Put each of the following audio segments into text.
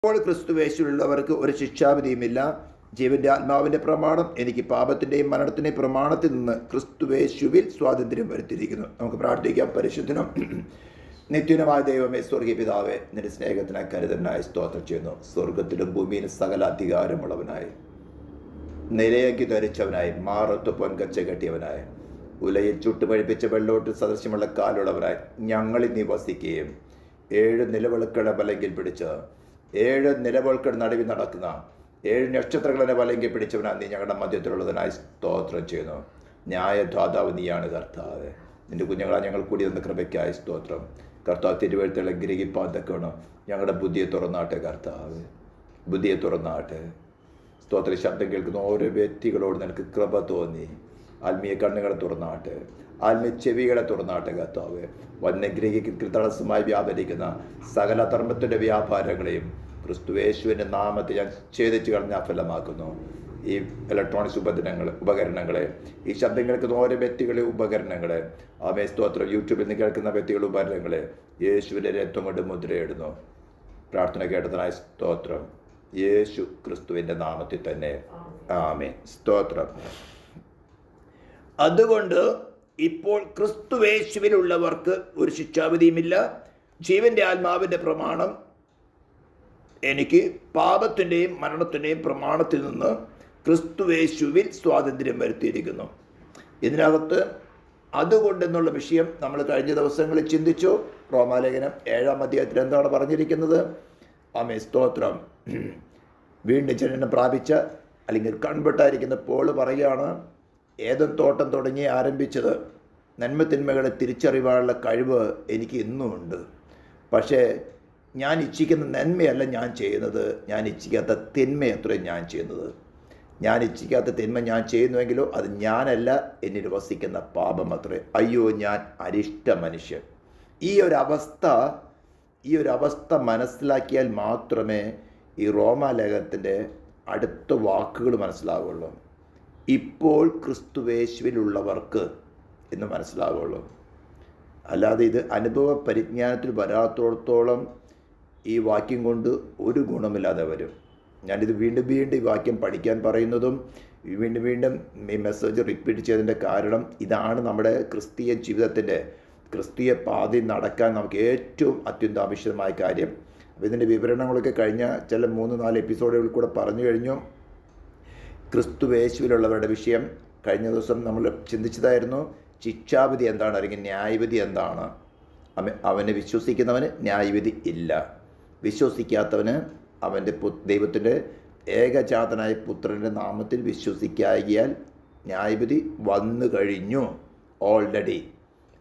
ഇപ്പോൾ ക്രിസ്തുവേശുവിലുള്ളവർക്ക് ഒരു ശിക്ഷാവിധിയുമില്ല. ജീവന്റെ ആത്മാവിന്റെ പ്രമാണം എനിക്ക് പാപത്തിന്റെയും മരണത്തിന്റെയും പ്രമാണത്തിൽ നിന്ന് ക്രിസ്തുവേശുവിൽ സ്വാതന്ത്ര്യം വരുത്തിയിരിക്കുന്നു. നമുക്ക് പ്രാർത്ഥിക്കാം. പരിശുദ്ധനും നിത്യനുമായ ദൈവമേ, സ്വർഗീയ പിതാവേ, നിന്റെ സ്നേഹത്തിനായി കരുതനായി സ്തോത്രം ചെയ്യുന്നു. സ്വർഗത്തിലും ഭൂമിയിലും സകല അധികാരമുള്ളവനായി, നിലയാക്കി ധരിച്ചവനായി, മാറത്ത് പൊൻകച്ച കെട്ടിയവനായി, ഉലയിൽ ചുട്ടുപഴിപ്പിച്ച വെള്ളോട്ട് സദൃശ്യമുള്ള കാലുള്ളവനായി ഞങ്ങളിൽ നിവസിക്കുകയും 7 നിലവിളക്കുകളുടെ വലങ്കിൽ പിടിച്ച് 7 നിലവിളക്കുകളുടെ നടുവിൽ നടക്കുന്ന 7 നക്ഷത്രങ്ങളുടെ വലങ്കിൽ പിടിച്ചവനായി നീ ഞങ്ങളുടെ മധ്യത്തിലുള്ളതിനായി സ്തോത്രം ചെയ്യുന്നു. ന്യായദാതാവ് നീയാണ് കർത്താവ്. നിന്റെ കുഞ്ഞുങ്ങളാ ഞങ്ങൾ കൂടി വന്ന കൃപയ്ക്കായി സ്തോത്രം. കർത്താവ് തിരുവഴുത്തുകളെ ഗ്രഹിപ്പാൻ തക്കണം ഞങ്ങളുടെ ബുദ്ധിയെ തുറന്നാട്ടെ. കർത്താവ് ബുദ്ധിയെ തുറന്നാട്ടെ. സ്തോത്ര ശബ്ദം കേൾക്കുന്ന ഓരോ വ്യക്തികളോട് നിനക്ക് കൃപ തോന്നി. ആത്മീയ കണ്ണുകളെ തുറന്നാട്ടെ, ആത്മീയ ചെവികളെ തുറന്നാട്ടെ. കർത്താവ് വന്യഗ്രഹിക്ക് തടസ്സമായി വ്യാപരിക്കുന്ന സകല ധർമ്മത്തിൻ്റെ വ്യാപാരങ്ങളെയും ക്രിസ്തുവേശുവിൻ്റെ നാമത്തെ ഞാൻ ഛേദിച്ച് കളഞ്ഞ അഫലമാക്കുന്നു. ഈ ഇലക്ട്രോണിക്സ് ഉപകരണങ്ങളെ, ഈ ശബ്ദം കേൾക്കുന്ന ഓരോ വ്യക്തികളെ ഉപകരണങ്ങളെ, ആമേ സ്തോത്രം, യൂട്യൂബിൽ നിന്ന് കേൾക്കുന്ന വ്യക്തികളുടെ ഉപകരണങ്ങളെ യേശുവിൻ്റെ രക്തം കൊണ്ട് മുദ്രയിടുന്നു. പ്രാർത്ഥന കേട്ടതിനായി സ്തോത്രം. യേശു ക്രിസ്തുവിൻ്റെ നാമത്തിൽ തന്നെ ആമേൻ. സ്തോത്രം. അതുകൊണ്ട് ഇപ്പോൾ ക്രിസ്തുവേശുവിലുള്ളവർക്ക് ഒരു ശിക്ഷാവിധിയുമില്ല. ജീവന്റെ ആത്മാവിൻ്റെ പ്രമാണം എനിക്ക് പാപത്തിൻ്റെയും മരണത്തിൻ്റെയും പ്രമാണത്തിൽ നിന്ന് ക്രിസ്തുവേശുവിൽ സ്വാതന്ത്ര്യം വരുത്തിയിരിക്കുന്നു. ഇതിനകത്ത് അതുകൊണ്ടെന്നുള്ള വിഷയം നമ്മൾ കഴിഞ്ഞ ദിവസങ്ങളിൽ ചിന്തിച്ചു. റോമാലേഖനം 7-ാം അധ്യായത്തിൽ എന്താണ് പറഞ്ഞിരിക്കുന്നത്? ആമേ സ്തോത്രം. വീണ്ടും ജനനം പ്രാപിച്ച അല്ലെങ്കിൽ കൺവെർട്ടായിരിക്കുന്ന പോള് പറയുകയാണ്, ഏദൻ തോട്ടം തുടങ്ങി ആരംഭിച്ചത് നന്മതിന്മകളെ തിരിച്ചറിയാനുള്ള കഴിവ് എനിക്ക് ഇന്നും ഉണ്ട്. പക്ഷേ ഞാൻ ഇച്ഛിക്കുന്ന നന്മയല്ല ഞാൻ ചെയ്യുന്നത്, ഞാൻ ഇച്ഛിക്കാത്ത തിന്മയത്രയും ഞാൻ ചെയ്യുന്നത്. ഞാൻ ഇച്ഛിക്കാത്ത തിന്മ ഞാൻ ചെയ്യുന്നുവെങ്കിലോ അത് ഞാനല്ല, എന്നിൽ വസിക്കുന്ന പാപം അത്രേ. അയ്യോ, ഞാൻ അരിഷ്ട മനുഷ്യൻ. ഈ ഒരു അവസ്ഥ മനസ്സിലാക്കിയാൽ മാത്രമേ ഈ റോമാലേഖനത്തിൻ്റെ അടുത്ത വാക്കുകൾ മനസ്സിലാവുള്ളൂ. ഇപ്പോൾ ക്രിസ്തുവേശുവിലുള്ളവർക്ക് എന്ന് മനസ്സിലാവുള്ളൂ. അല്ലാതെ ഇത് അനുഭവ പരിജ്ഞാനത്തിൽ വരാത്തോളത്തോളം ഈ വാക്യം കൊണ്ട് ഒരു ഗുണമില്ലാതെ വരും. ഞാനിത് വീണ്ടും വീണ്ടും ഈ വാക്യം പഠിക്കാൻ പറയുന്നതും വീണ്ടും വീണ്ടും ഈ മെസ്സേജ് റിപ്പീറ്റ് ചെയ്തതിൻ്റെ കാരണം ഇതാണ്. നമ്മുടെ ക്രിസ്തീയ ജീവിതത്തിൻ്റെ ക്രിസ്തീയ പാതയിൽ നടക്കാൻ നമുക്ക് ഏറ്റവും അത്യന്താപേക്ഷിതമായ കാര്യം. അപ്പോൾ ഇതിൻ്റെ വിവരണങ്ങളൊക്കെ കഴിഞ്ഞ ചില 3-4 എപ്പിസോഡുകളിൽ കൂടെ പറഞ്ഞു കഴിഞ്ഞു. ക്രിസ്തുവേശുവിലുള്ളവരുടെ വിഷയം കഴിഞ്ഞ ദിവസം നമ്മൾ ചിന്തിച്ചതായിരുന്നു. ശിക്ഷാവിധി എന്താണ്, അല്ലെങ്കിൽ ന്യായവിധി എന്താണ്? അവനെ വിശ്വസിക്കുന്നവന് ന്യായവിധി ഇല്ല. വിശ്വസിക്കാത്തവന് അവൻ്റെ ദൈവത്തിൻ്റെ ഏകജാതനായ പുത്രൻ്റെ നാമത്തിൽ വിശ്വസിക്കാകിയാൽ ന്യായവിധി വന്നു കഴിഞ്ഞു ഓൾറെഡി.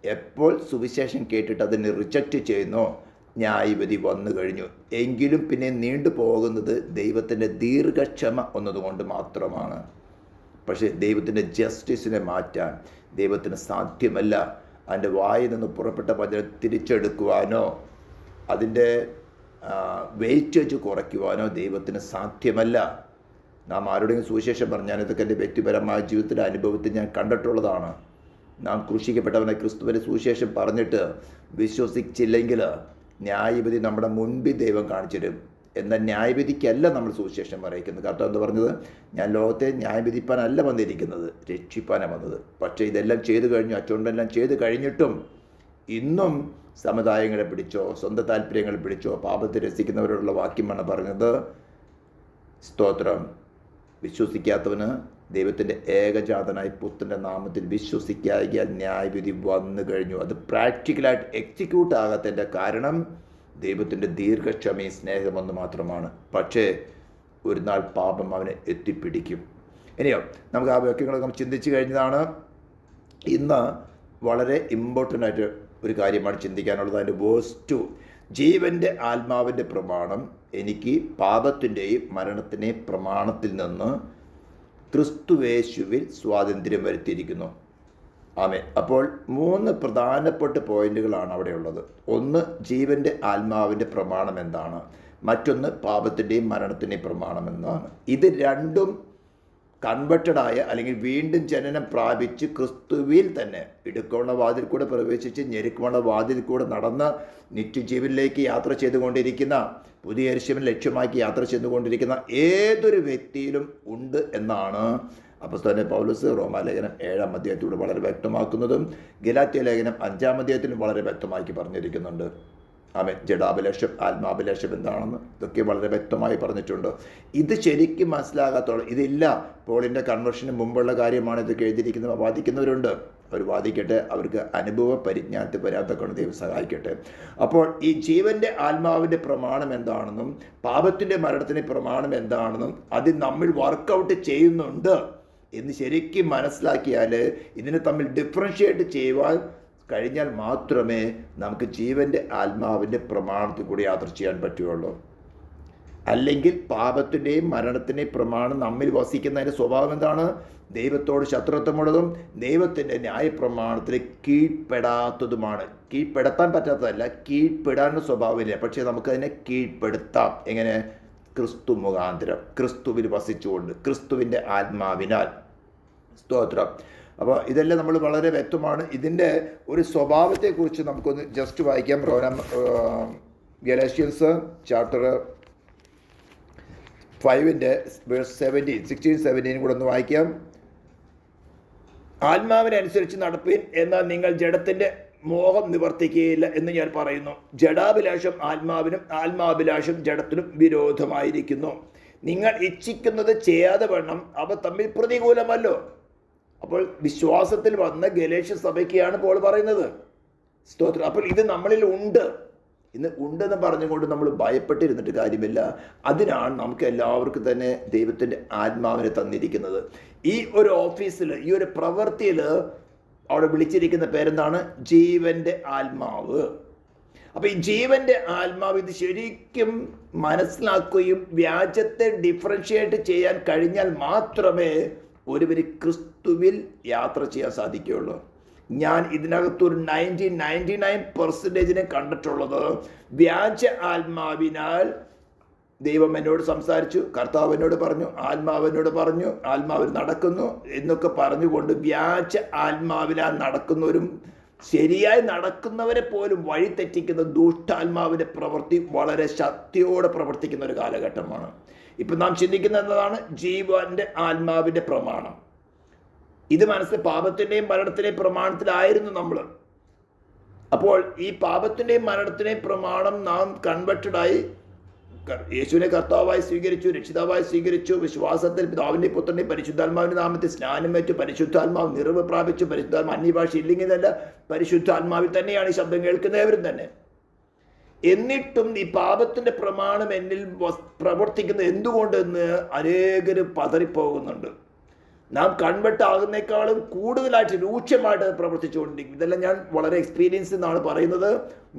എപ്പോൾ സുവിശേഷം കേട്ടിട്ട് അതിനെ റിജക്റ്റ് ചെയ്യുന്നോ ന്യായവിധി വന്നു കഴിഞ്ഞു. എങ്കിലും പിന്നെ നീണ്ടു പോകുന്നത് ദൈവത്തിൻ്റെ ദീർഘക്ഷമ എന്നതുകൊണ്ട് മാത്രമാണ്. പക്ഷേ ദൈവത്തിൻ്റെ ജസ്റ്റിസിനെ മാറ്റാൻ ദൈവത്തിന് സാധ്യമല്ല. അതിൻ്റെ വായിൽ നിന്ന് പുറപ്പെട്ട വചനം തിരിച്ചെടുക്കുവാനോ അതിൻ്റെ വെയിറ്റേജ് കുറയ്ക്കുവാനോ ദൈവത്തിന് സാധ്യമല്ല. നാം ആരുടെയും സുവിശേഷം പറഞ്ഞാൽ, ഇതൊക്കെ എൻ്റെ വ്യക്തിപരമായ ജീവിതത്തിൻ്റെ അനുഭവത്തിൽ ഞാൻ കണ്ടിട്ടുള്ളതാണ്. നാം ക്രൂശിക്കപ്പെട്ടവനെ ക്രിസ്തുവിൻ്റെ സുവിശേഷം പറഞ്ഞിട്ട് വിശ്വസിച്ചില്ലെങ്കിൽ ന്യായവിധി നമ്മുടെ മുൻപിൽ ദൈവം കാണിച്ചിരും. എന്നാൽ ന്യായവിധിക്കല്ല നമ്മൾ സുവിശേഷം പറയിക്കുന്നത്. കർത്താവ് എന്താ പറഞ്ഞത്? ഞാൻ ലോകത്തെ ന്യായവിധിപ്പാനല്ല വന്നിരിക്കുന്നത്, രക്ഷിപ്പാനാണ് വന്നത്. പക്ഷേ ഇതെല്ലാം ചെയ്തു കഴിഞ്ഞു, അച്ചുകൊണ്ടെല്ലാം ചെയ്തു കഴിഞ്ഞിട്ടും ഇന്നും സമുദായങ്ങളെ പിടിച്ചോ സ്വന്തം താല്പര്യങ്ങൾ പിടിച്ചോ പാപത്തെ രസിക്കുന്നവരോടുള്ള വാക്യമാണ് പറഞ്ഞത്. സ്തോത്രം. വിശ്വസിക്കാത്തവന് ദൈവത്തിൻ്റെ ഏകജാതനായ പുത്രൻ്റെ നാമത്തിൽ വിശ്വസിക്കാകിയാൽ ന്യായവിധി വന്നു കഴിഞ്ഞു. അത് പ്രാക്ടിക്കലായിട്ട് എക്സിക്യൂട്ട് ആകാത്തതിൻ്റെ കാരണം ദൈവത്തിൻ്റെ ദീർഘക്ഷമയും സ്നേഹമെന്ന് മാത്രമാണ്. പക്ഷേ ഒരു നാൾ പാപം അവനെ എത്തിപ്പിടിക്കും. ഇനിയോ നമുക്ക് ആ വാക്യങ്ങളൊക്കെ നമ്മൾ ചിന്തിച്ചു കഴിഞ്ഞതാണ്. ഇന്ന് വളരെ ഇമ്പോർട്ടൻ്റ് ആയിട്ട് ഒരു കാര്യമാണ് ചിന്തിക്കാനുള്ളത്. അതിൻ്റെ വേഴ്സ് 2, ജീവൻ്റെ ആത്മാവിൻ്റെ പ്രമാണം എനിക്ക് പാപത്തിൻ്റെയും മരണത്തിൻ്റെയും പ്രമാണത്തിൽ നിന്ന് ക്രിസ്തുവേശുവിൽ സ്വാതന്ത്ര്യം വരുത്തിയിരിക്കുന്നു. ആമേൻ. അപ്പോൾ 3 പ്രധാനപ്പെട്ട പോയിന്റുകളാണ് അവിടെ ഉള്ളത്. ഒന്ന്, ജീവൻ്റെ ആത്മാവിൻ്റെ പ്രമാണം എന്താണ്? മറ്റൊന്ന്, പാപത്തിൻ്റെയും മരണത്തിൻ്റെയും പ്രമാണം എന്നാണ്. ഇത് രണ്ടും കൺവെർട്ടഡായ അല്ലെങ്കിൽ വീണ്ടും ജനനം പ്രാപിച്ച് ക്രിസ്തുവിൽ തന്നെ ഇടുക്കമുള്ള വാതിൽ കൂടെ പ്രവേശിച്ച് ഞെരുക്കമുള്ള വാതിൽ കൂടെ നടന്ന് നിത്യജീവനിലേക്ക് യാത്ര ചെയ്തുകൊണ്ടിരിക്കുന്ന, പുതിയ യെരൂശലേം ലക്ഷ്യമാക്കി യാത്ര ചെയ്തുകൊണ്ടിരിക്കുന്ന ഏതൊരു വ്യക്തിയിലും ഉണ്ട് എന്നാണ് അപ്പോസ്തലൻ പൗലോസ് റോമാലേഖനം 7-ാം അധ്യായത്തിലൂടെ വളരെ വ്യക്തമാക്കുന്നതും ഗലാത്യ ലേഖനം 5-ാം അധ്യായത്തിലും വളരെ വ്യക്തമാക്കി പറഞ്ഞിരിക്കുന്നുണ്ട്. ആമേൻ. ജഡാഭിലാഷം ആത്മാഭിലാഷം എന്താണെന്ന് ഇതൊക്കെ വളരെ വ്യക്തമായി പറഞ്ഞിട്ടുണ്ട്. ഇത് ശരിക്കും മനസ്സിലാകാത്തോളം ഇതില്ല, പോളിൻ്റെ കൺവെർഷന് മുമ്പുള്ള കാര്യമാണ് ഇതൊക്കെ എഴുതിയിരിക്കുന്നത് വാദിക്കുന്നവരുണ്ട്. അവർ വാദിക്കട്ടെ, അവർക്ക് അനുഭവ പരിജ്ഞാനത്തിൽ വരാത്തക്കൊണ്ട് ദൈവം സഹായിക്കട്ടെ. അപ്പോൾ ഈ ജീവൻ്റെ ആത്മാവിൻ്റെ പ്രമാണം എന്താണെന്നും പാപത്തിൻ്റെ മരണത്തിൻ്റെ പ്രമാണം എന്താണെന്നും അത് നമ്മൾ വർക്കൗട്ട് ചെയ്യുന്നുണ്ട് എന്ന് ശരിക്കും മനസ്സിലാക്കിയാൽ ഇതിനെ തമ്മിൽ ഡിഫറൻഷ്യേറ്റ് ചെയ്യുവാൻ കഴിഞ്ഞാൽ മാത്രമേ നമുക്ക് ജീവൻ്റെ ആത്മാവിൻ്റെ പ്രമാണത്തിൽ കൂടി യാത്ര ചെയ്യാൻ പറ്റുകയുള്ളൂ. അല്ലെങ്കിൽ പാപത്തിൻ്റെയും മരണത്തിൻ്റെയും പ്രമാണം നമ്മിൽ വസിക്കുന്നതിൻ്റെ സ്വഭാവം എന്താണ്? ദൈവത്തോട് ശത്രുത്വമുള്ളതും ദൈവത്തിൻ്റെ ന്യായപ്രമാണത്തിൽ കീഴ്പ്പെടാത്തതുമാണ്. കീഴ്പ്പെടുത്താൻ പറ്റാത്തതല്ല, കീഴ്പ്പെടാനുള്ള സ്വഭാവമില്ല. പക്ഷേ നമുക്കതിനെ കീഴ്പ്പെടുത്താം. എങ്ങനെ? ക്രിസ്തു മുഖാന്തരം, ക്രിസ്തുവിൽ വസിച്ചുകൊണ്ട്, ക്രിസ്തുവിൻ്റെ ആത്മാവിനാൽ. സ്തോത്രം. അപ്പോൾ ഇതെല്ലാം നമ്മൾ വളരെ വ്യക്തമാണ്. ഇതിൻ്റെ ഒരു സ്വഭാവത്തെക്കുറിച്ച് നമുക്കൊന്ന് ജസ്റ്റ് വായിക്കാം. ഗലാഷ്യൻസ് ചാപ്റ്റർ 5-ൻ്റെ വേഴ്സ് 16-17 കൂടെ ഒന്ന് വായിക്കാം. ആത്മാവിനനുസരിച്ച് നടപ്പീൻ, എന്നാൽ നിങ്ങൾ ജഡത്തിൻ്റെ മോഹം നിവർത്തിക്കുകയില്ല എന്ന് ഞാൻ പറയുന്നു. ജഡാഭിലാഷം ആത്മാവിനും ആത്മാഭിലാഷം ജഡത്തിനും വിരോധമായിരിക്കുന്നു. നിങ്ങൾ ഇച്ഛിക്കുന്നത് ചെയ്യാതെ വണ്ണം അവ തമ്മിൽ പ്രതികൂലമല്ലോ. അപ്പോൾ വിശ്വാസത്തിൽ വന്ന ഗലേഷ്യ സഭയ്ക്കാണ് പോൾ പറയുന്നത്. സ്തോത്രം. അപ്പോൾ ഇത് നമ്മളിൽ ഉണ്ട്. ഇന്ന് ഉണ്ടെന്ന് പറഞ്ഞുകൊണ്ട് നമ്മൾ ഭയപ്പെട്ടിരുന്നിട്ട് കാര്യമില്ല. അതിനാണ് നമുക്ക് എല്ലാവർക്കും തന്നെ ദൈവത്തിൻ്റെ ആത്മാവിനെ തന്നിരിക്കുന്നത്. ഈ ഒരു ഓഫീസിൽ, ഈ ഒരു പ്രവൃത്തിയിൽ അവിടെ വിളിച്ചിരിക്കുന്ന പേരെന്താണ്? ജീവൻ്റെ ആത്മാവ്. അപ്പോൾ ഈ ജീവൻ്റെ ആത്മാവ് ഇത് ശരിക്കും മനസ്സിലാക്കുകയും വ്യാജത്തെ ഡിഫറൻഷ്യേറ്റ് ചെയ്യാൻ കഴിഞ്ഞാൽ മാത്രമേ ഒരുവന് ക്രിസ്തുവിൽ യാത്ര ചെയ്യാൻ സാധിക്കുകയുള്ളൂ. ഞാൻ ഇതിനകത്തൊരു 99% കണ്ടിട്ടുള്ളത് വ്യാജ ആത്മാവിനാൽ ദൈവം എന്നോട് സംസാരിച്ചു, കർത്താവ് എന്നോട് പറഞ്ഞു, ആത്മാവിനോട് പറഞ്ഞു, ആത്മാവിൽ നടക്കുന്നു എന്നൊക്കെ പറഞ്ഞുകൊണ്ട് വ്യാജ ആത്മാവിനാൽ നടക്കുന്നവരും ശരിയായി നടക്കുന്നവരെ പോലും വഴി തെറ്റിക്കുന്ന ദുഷ്ടാത്മാവിൻ്റെ പ്രവൃത്തി വളരെ ശക്തിയോടെ പ്രവർത്തിക്കുന്ന ഒരു കാലഘട്ടമാണ്. ഇപ്പം നാം ചിന്തിക്കുന്ന എന്നതാണ് ജീവന്റെ ആത്മാവിൻ്റെ പ്രമാണം. ഇത് മനസ്സിൽ പാപത്തിൻ്റെയും മരണത്തിൻ്റെയും പ്രമാണത്തിലായിരുന്നു നമ്മൾ. അപ്പോൾ ഈ പാപത്തിൻ്റെയും മരണത്തിൻ്റെയും പ്രമാണം നാം കൺവെർട്ടഡായി യേശുവിനെ കർത്താവായി സ്വീകരിച്ചു, രക്ഷിതാവായി സ്വീകരിച്ചു, വിശ്വാസത്തിൽ പിതാവിൻ്റെ പുത്രൻ്റെയും പരിശുദ്ധാത്മാവിൻ്റെ നാമത്തിൽ സ്നാനമേറ്റു, പരിശുദ്ധാത്മാവ് നിറവ് പ്രാപിച്ചു. പരിശുദ്ധാത്മാവ് അന്യഭാഷ ഇല്ലെങ്കിലല്ല, പരിശുദ്ധാത്മാവിൽ തന്നെയാണ് ഈ ശബ്ദം കേൾക്കുന്നവരും തന്നെ. എന്നിട്ടും ഈ പാപത്തിൻ്റെ പ്രമാണം എന്നിൽ പ്രവർത്തിക്കുന്നത് എന്തുകൊണ്ടെന്ന് അനേകർ പതറിപ്പോകുന്നുണ്ട്. നാം കൺവെർട്ട് ആകുന്നേക്കാളും കൂടുതലായിട്ട് രൂക്ഷമായിട്ട് പ്രവർത്തിച്ചുകൊണ്ടിരിക്കും. ഇതെല്ലാം ഞാൻ വളരെ എക്സ്പീരിയൻസ് എന്നാണ് പറയുന്നത്.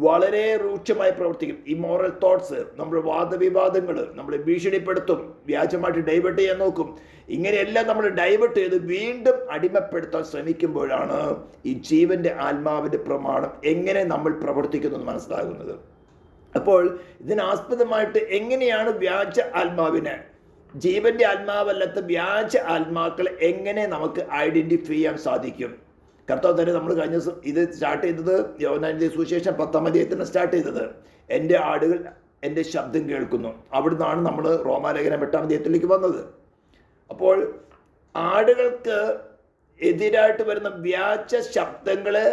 വളരെ രൂക്ഷമായി പ്രവർത്തിക്കും. ഇമോറൽ തോട്ട്സ്, നമ്മുടെ വാദവിവാദങ്ങൾ നമ്മളെ ഭീഷണിപ്പെടുത്തും, വ്യാജമായിട്ട് ഡൈവേർട്ട് ചെയ്യാൻ നോക്കും. ഇങ്ങനെയെല്ലാം നമ്മൾ ഡൈവേർട്ട് ചെയ്ത് വീണ്ടും അടിമപ്പെടുത്താൻ ശ്രമിക്കുമ്പോഴാണ് ഈ ജീവൻ്റെ ആത്മാവിൻ്റെ പ്രമാണം എങ്ങനെ നമ്മൾ പ്രവർത്തിക്കുന്നത് മനസ്സിലാകുന്നത്. അപ്പോൾ ഇതിനാസ്പദമായിട്ട് എങ്ങനെയാണ് വ്യാജ ആത്മാവിനെ, ജീവന്റെ ആത്മാവല്ലാത്ത വ്യാജ ആത്മാക്കളെ എങ്ങനെ നമുക്ക് ഐഡന്റിഫൈ ചെയ്യാൻ സാധിക്കും? കർത്താവ് തന്നെ നമ്മൾ കഴിഞ്ഞ ദിവസം ഇത് സ്റ്റാർട്ട് ചെയ്തത് യോഹന്നാന്റെ സുവിശേഷം 10-ാം അധ്യായത്തിന് സ്റ്റാർട്ട് ചെയ്തത്. എൻ്റെ ആടുകൾ എൻ്റെ ശബ്ദം കേൾക്കുന്നു. അവിടുന്നാണ് നമ്മൾ റോമാലേഖനം 8-ാം അധ്യായത്തിലേക്ക് വന്നത്. അപ്പോൾ ആടുകൾക്ക് എതിരായിട്ട് വരുന്ന വ്യാജ ശബ്ദങ്ങളെ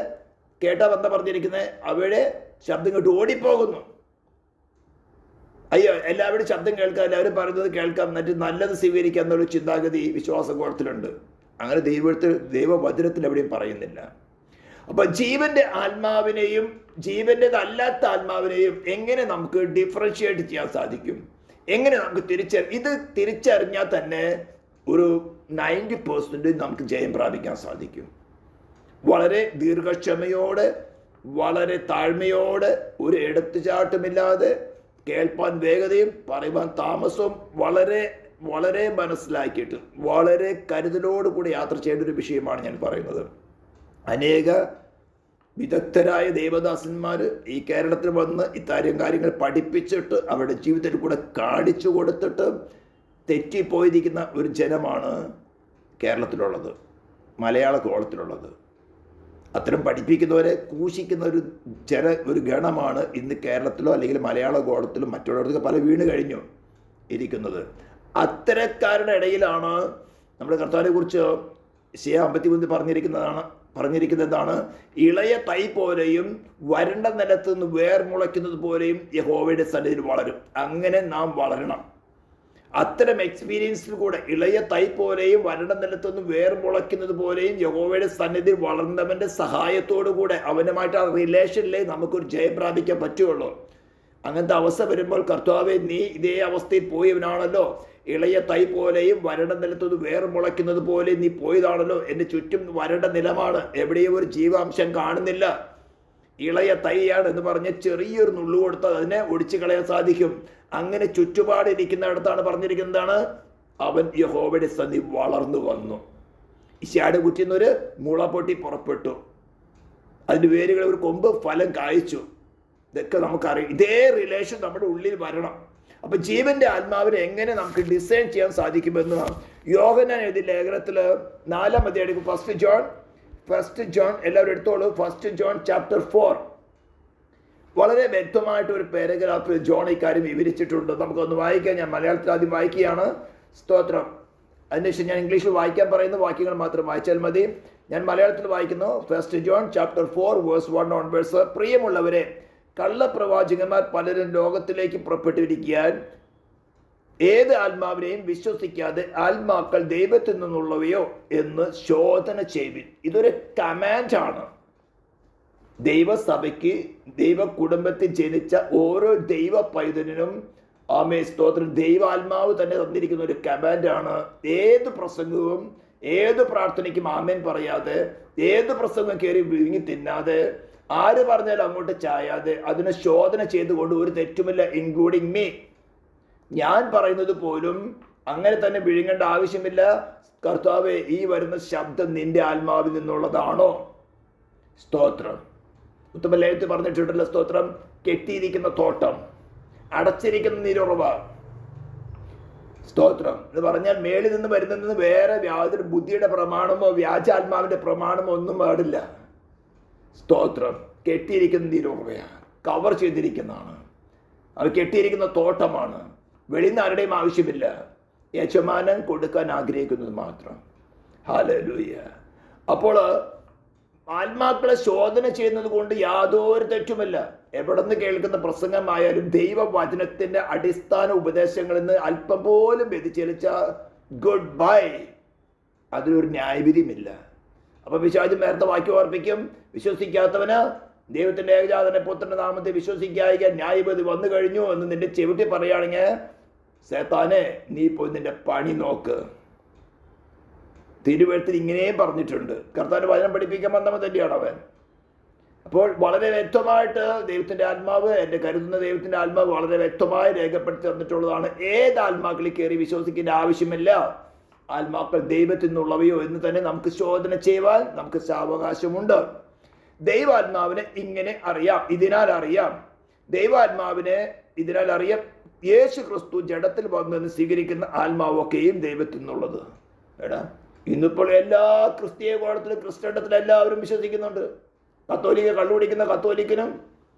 കേട്ടാ വന്ന പറഞ്ഞിരിക്കുന്നത് അവയുടെ ശബ്ദം കേട്ട് ഓടിപ്പോകുന്നു. അയ്യോ, എല്ലാവരും ശബ്ദം കേൾക്കാം, എല്ലാവരും പറയുന്നത് കേൾക്കാം, എന്നിട്ട് നല്ലത് സ്വീകരിക്കാം എന്നുള്ള ചിന്താഗതി വിശ്വാസകോളത്തിലുണ്ട്. അങ്ങനെ ദൈവവചനത്തിൽ എവിടെയും പറയുന്നില്ല. അപ്പൊ ജീവന്റെ ആത്മാവിനെയും ജീവൻ്റെതല്ലാത്ത ആത്മാവിനെയും എങ്ങനെ നമുക്ക് ഡിഫറൻഷിയേറ്റ് ചെയ്യാൻ സാധിക്കും? എങ്ങനെ നമുക്ക് ഇത് തിരിച്ചറിഞ്ഞാൽ തന്നെ ഒരു 90% നമുക്ക് ജയം പ്രാപിക്കാൻ സാധിക്കും. വളരെ ദീർഘക്ഷമയോടെ, വളരെ താഴ്മയോടെ, ഒരു എടുത്തുചാട്ടമില്ലാതെ, കേൾപ്പാൻ വേഗതയും പറയുവാൻ താമസവും വളരെ വളരെ മനസ്സിലാക്കിയിട്ട് വളരെ കരുതലോടുകൂടി യാത്ര ചെയ്യേണ്ട ഒരു വിഷയമാണ് ഞാൻ പറയുന്നത്. അനേക വിദഗ്ധരായ ദേവദാസന്മാർ ഈ കേരളത്തിൽ വന്ന് ഇത്തരം കാര്യങ്ങൾ പഠിപ്പിച്ചിട്ട് അവരുടെ ജീവിതത്തിൽ കൂടെ കാണിച്ചു കൊടുത്തിട്ട് തെറ്റിപ്പോയിരിക്കുന്ന ഒരു ജനമാണ് കേരളത്തിലുള്ളത്, മലയാള കോളത്തിലുള്ളത്. അത്തരം പഠിപ്പിക്കുന്നവരെ ക്രൂശിക്കുന്ന ഒരു ഗണമാണ് ഇന്ന് കേരളത്തിലോ അല്ലെങ്കിൽ മലയാള കോളത്തിലും മറ്റുള്ളവർക്ക് പല വീണ് കഴിഞ്ഞു ഇരിക്കുന്നത്. അത്തരക്കാരുടെ ഇടയിലാണ് നമ്മുടെ കർത്താവിനെ കുറിച്ച് യെശയ്യാ 53 പറഞ്ഞിരിക്കുന്നതാണ്, ഇളയ തൈ പോലെയും വരണ്ട നിലത്ത് നിന്ന് വേർമുളയ്ക്കുന്നത് പോലെയും യഹോവയുടെ സന്നിധിയിൽ വളരും. അങ്ങനെ നാം വളരണം. അത്തരം എക്സ്പീരിയൻസിൽ കൂടെ ഇളയ തൈ പോലെയും വരണ്ട നിലത്തുനിന്ന് വേർമുളയ്ക്കുന്നത് പോലെയും യഹോവയുടെ സന്നിധിയിൽ വളർന്നവൻ്റെ സഹായത്തോടു കൂടെ അവനുമായിട്ട് ആ റിലേഷനിലേ നമുക്കൊരു ജയം പ്രാപിക്കാൻ പറ്റുള്ളൂ. അങ്ങനത്തെ അവസ്ഥ വരുമ്പോൾ കർത്താവേ, നീ ഇതേ അവസ്ഥയിൽ പോയവനാണല്ലോ, ഇളയ തൈ പോലെയും വരണ്ട നിലത്തുനിന്ന് വേർമുളയ്ക്കുന്നത് പോലെ നീ പോയതാണല്ലോ. എൻ്റെ ചുറ്റും വരണ്ട നിലമാണ്, എവിടെയും ഒരു ജീവാംശം കാണുന്നില്ല. ഇളയ തൈയാണ് എന്ന് പറഞ്ഞ് ചെറിയൊരു നുള്ളു കൊടുത്താൽ അതിനെ ഒടിച്ചു കളയാൻ സാധിക്കും. അങ്ങനെ ചുറ്റുപാടിരിക്കുന്നിടത്താണ് പറഞ്ഞിരിക്കുന്നതാണ്, അവൻ യഹോവയുടെ സന്നിധി വളർന്നു വന്നു. ഇശായുടെ കുറ്റിന്നൊരു മുള പൊട്ടി പുറപ്പെട്ടു, അതിൻ്റെ വേരുകൾ ഒരു കൊമ്പ് ഫലം കായ്ച്ചു. ഇതൊക്കെ നമുക്കറിയാം. ഇതേ റിലേഷൻ നമ്മുടെ ഉള്ളിൽ വരണം. അപ്പം ജീവന്റെ ആത്മാവിനെ എങ്ങനെ നമുക്ക് ഡിസൈൻ ചെയ്യാൻ സാധിക്കുമെന്ന് യോഹന്നാൻ എഴുതിയ ലേഖനത്തിൽ 4-ാം അധ്യായം ഫസ്റ്റ് ജോൺ എല്ലാവരും എടുത്തോളൂ. 1 John chapter 4 വളരെ വ്യക്തമായിട്ട് ഒരു പാരഗ്രാഫ് ജോൺ ഇക്കാര്യം വിവരിച്ചിട്ടുണ്ട്. നമുക്കൊന്ന് വായിക്കാം. ഞാൻ മലയാളത്തിൽ ആദ്യം വായിക്കുകയാണ്. സ്തോത്രം. അതിനുശേഷം ഞാൻ ഇംഗ്ലീഷിൽ വായിക്കാൻ പറയുന്ന വാക്യങ്ങൾ മാത്രം വായിച്ചാൽ മതി. ഞാൻ മലയാളത്തിൽ വായിക്കുന്നു. 1 John chapter 4 verse 1 onwards. പ്രിയമുള്ളവരെ, കള്ളപ്രവാചകന്മാർ പലരും ലോകത്തിലേക്ക് പുറപ്പെട്ടിരിക്കാൻ ഏത് ആത്മാവിനെയും വിശ്വസിക്കാതെ ആത്മാക്കൾ ദൈവത്തിൽ നിന്നുള്ളവയോ എന്ന് ശോധന ചെയ്യുവിൻ. ഇതൊരു കമാൻഡാണ്. ദൈവസഭയ്ക്ക്, ദൈവ കുടുംബത്തിൽ ജനിച്ച ഓരോ ദൈവ പൈതലിനും ആമേ സ്തോത്രം, ദൈവാത്മാവ് തന്നെ തന്നിരിക്കുന്ന ഒരു കമാൻഡാണ്. ഏത് പ്രസംഗവും ഏത് പ്രാർത്ഥനയ്ക്കും ആമേൻ പറയാതെ, ഏത് പ്രസംഗം കയറി വിഴുങ്ങി തിന്നാതെ, ആര് പറഞ്ഞാലും അങ്ങോട്ട് ചായാതെ, അതിനെ ശോധന ചെയ്തുകൊണ്ട് ഒരു തെറ്റുമില്ല, ഇൻക്ലൂഡിങ് മീ. ഞാൻ പറയുന്നത് പോലും അങ്ങനെ തന്നെ വിഴുങ്ങേണ്ട ആവശ്യമില്ല. കർത്താവേ, ഈ വരുന്ന ശബ്ദം നിന്റെ ആത്മാവിൽ നിന്നുള്ളതാണോ? സ്തോത്രം. ഉത്തമലേഖനത്തിൽ പറഞ്ഞിട്ടുണ്ടല്ലോ, സ്തോത്രം, കെട്ടിയിരിക്കുന്ന തോട്ടം, അടച്ചിരിക്കുന്ന നീരുറവ. സ്തോത്രം എന്ന് പറഞ്ഞാൽ മേളിൽ നിന്ന് വരുന്നതിന് വേറെ യാതൊരു ബുദ്ധിയുടെ പ്രമാണമോ വ്യാജാത്മാവിന്റെ പ്രമാണമോ ഒന്നും പാടില്ല. സ്തോത്രം. കെട്ടിയിരിക്കുന്ന നീരുറവയാണ്, കവർ ചെയ്തിരിക്കുന്നതാണ്, അത് കെട്ടിയിരിക്കുന്ന തോട്ടമാണ്. വെളിയിൽ ആരുടെയും ആവശ്യമില്ല, യജമാനൻ കൊടുക്കാൻ ആഗ്രഹിക്കുന്നത് മാത്രം. ഹല്ലേലൂയ. അപ്പോൾ ആത്മാക്കളെ ശോധന ചെയ്യുന്നത് കൊണ്ട് യാതൊരു തെറ്റുമില്ല. എവിടെ നിന്ന് കേൾക്കുന്ന പ്രസംഗമായാലും ദൈവവചനത്തിന്റെ അടിസ്ഥാന ഉപദേശങ്ങളിൽ നിന്ന് അല്പം പോലും വ്യതിചലിച്ച ഗുഡ് ബൈ, അതിലൊരു ന്യായവിധിയുമില്ല. അപ്പൊ പിശാച് നേരത്തെ വാക്യം ഓർപ്പിക്കും, വിശ്വസിക്കാത്തവന് ദൈവത്തിന്റെ ഏകജാതന്റെ പുത്രന്റെ നാമത്തെ വിശ്വസിക്കാതെ ന്യായവിധി വന്നു കഴിഞ്ഞു എന്ന് നിന്റെ ചെവിട്ടി പറയുകയാണെങ്കിൽ, സേത്താനെ, നീ പോയി നിന്റെ പണി നോക്ക്. തിരുവഴുത്തിൽ ഇങ്ങനെയും പറഞ്ഞിട്ടുണ്ട്. കർത്താവിന്റെ വചനം പഠിപ്പിക്കാൻ വന്നവൻ തന്നെയാണ് അവൻ. അപ്പോൾ വളരെ വ്യക്തമായിട്ട് ദൈവത്തിന്റെ ആത്മാവ്, എൻ്റെ കരുതുന്ന ദൈവത്തിന്റെ ആത്മാവ് വളരെ വ്യക്തമായി രേഖപ്പെടുത്തി തന്നിട്ടുള്ളതാണ്. ഏത് ആത്മാക്കളിൽ കയറി വിശ്വസിക്കേണ്ട ആവശ്യമില്ല. ആത്മാക്കൾ ദൈവത്തിൽ നിന്നുള്ളവയോ എന്ന് തന്നെ നമുക്ക് ശോധന ചെയ്യുവാൻ നമുക്ക് സാവകാശമുണ്ട്. ദൈവാത്മാവിനെ ഇങ്ങനെ അറിയാം, ഇതിനാൽ അറിയാം. ദൈവാത്മാവിനെ ഇതിനാൽ അറിയാം, യേശു ക്രിസ്തു ജഡത്തിൽ വന്നെന്ന് സ്വീകരിക്കുന്ന ആത്മാവൊക്കെയും ദൈവത്തിൽ നിന്നുള്ളത്. എടാ, ഇന്നിപ്പോൾ എല്ലാ ക്രിസ്തീയ കോളത്തിലും ക്രിസ്ത്യണ്ടത്തിലും എല്ലാവരും വിശ്വസിക്കുന്നുണ്ട്. കത്തോലിക്ക കള്ളുപിടിക്കുന്ന കത്തോലിക്കനും,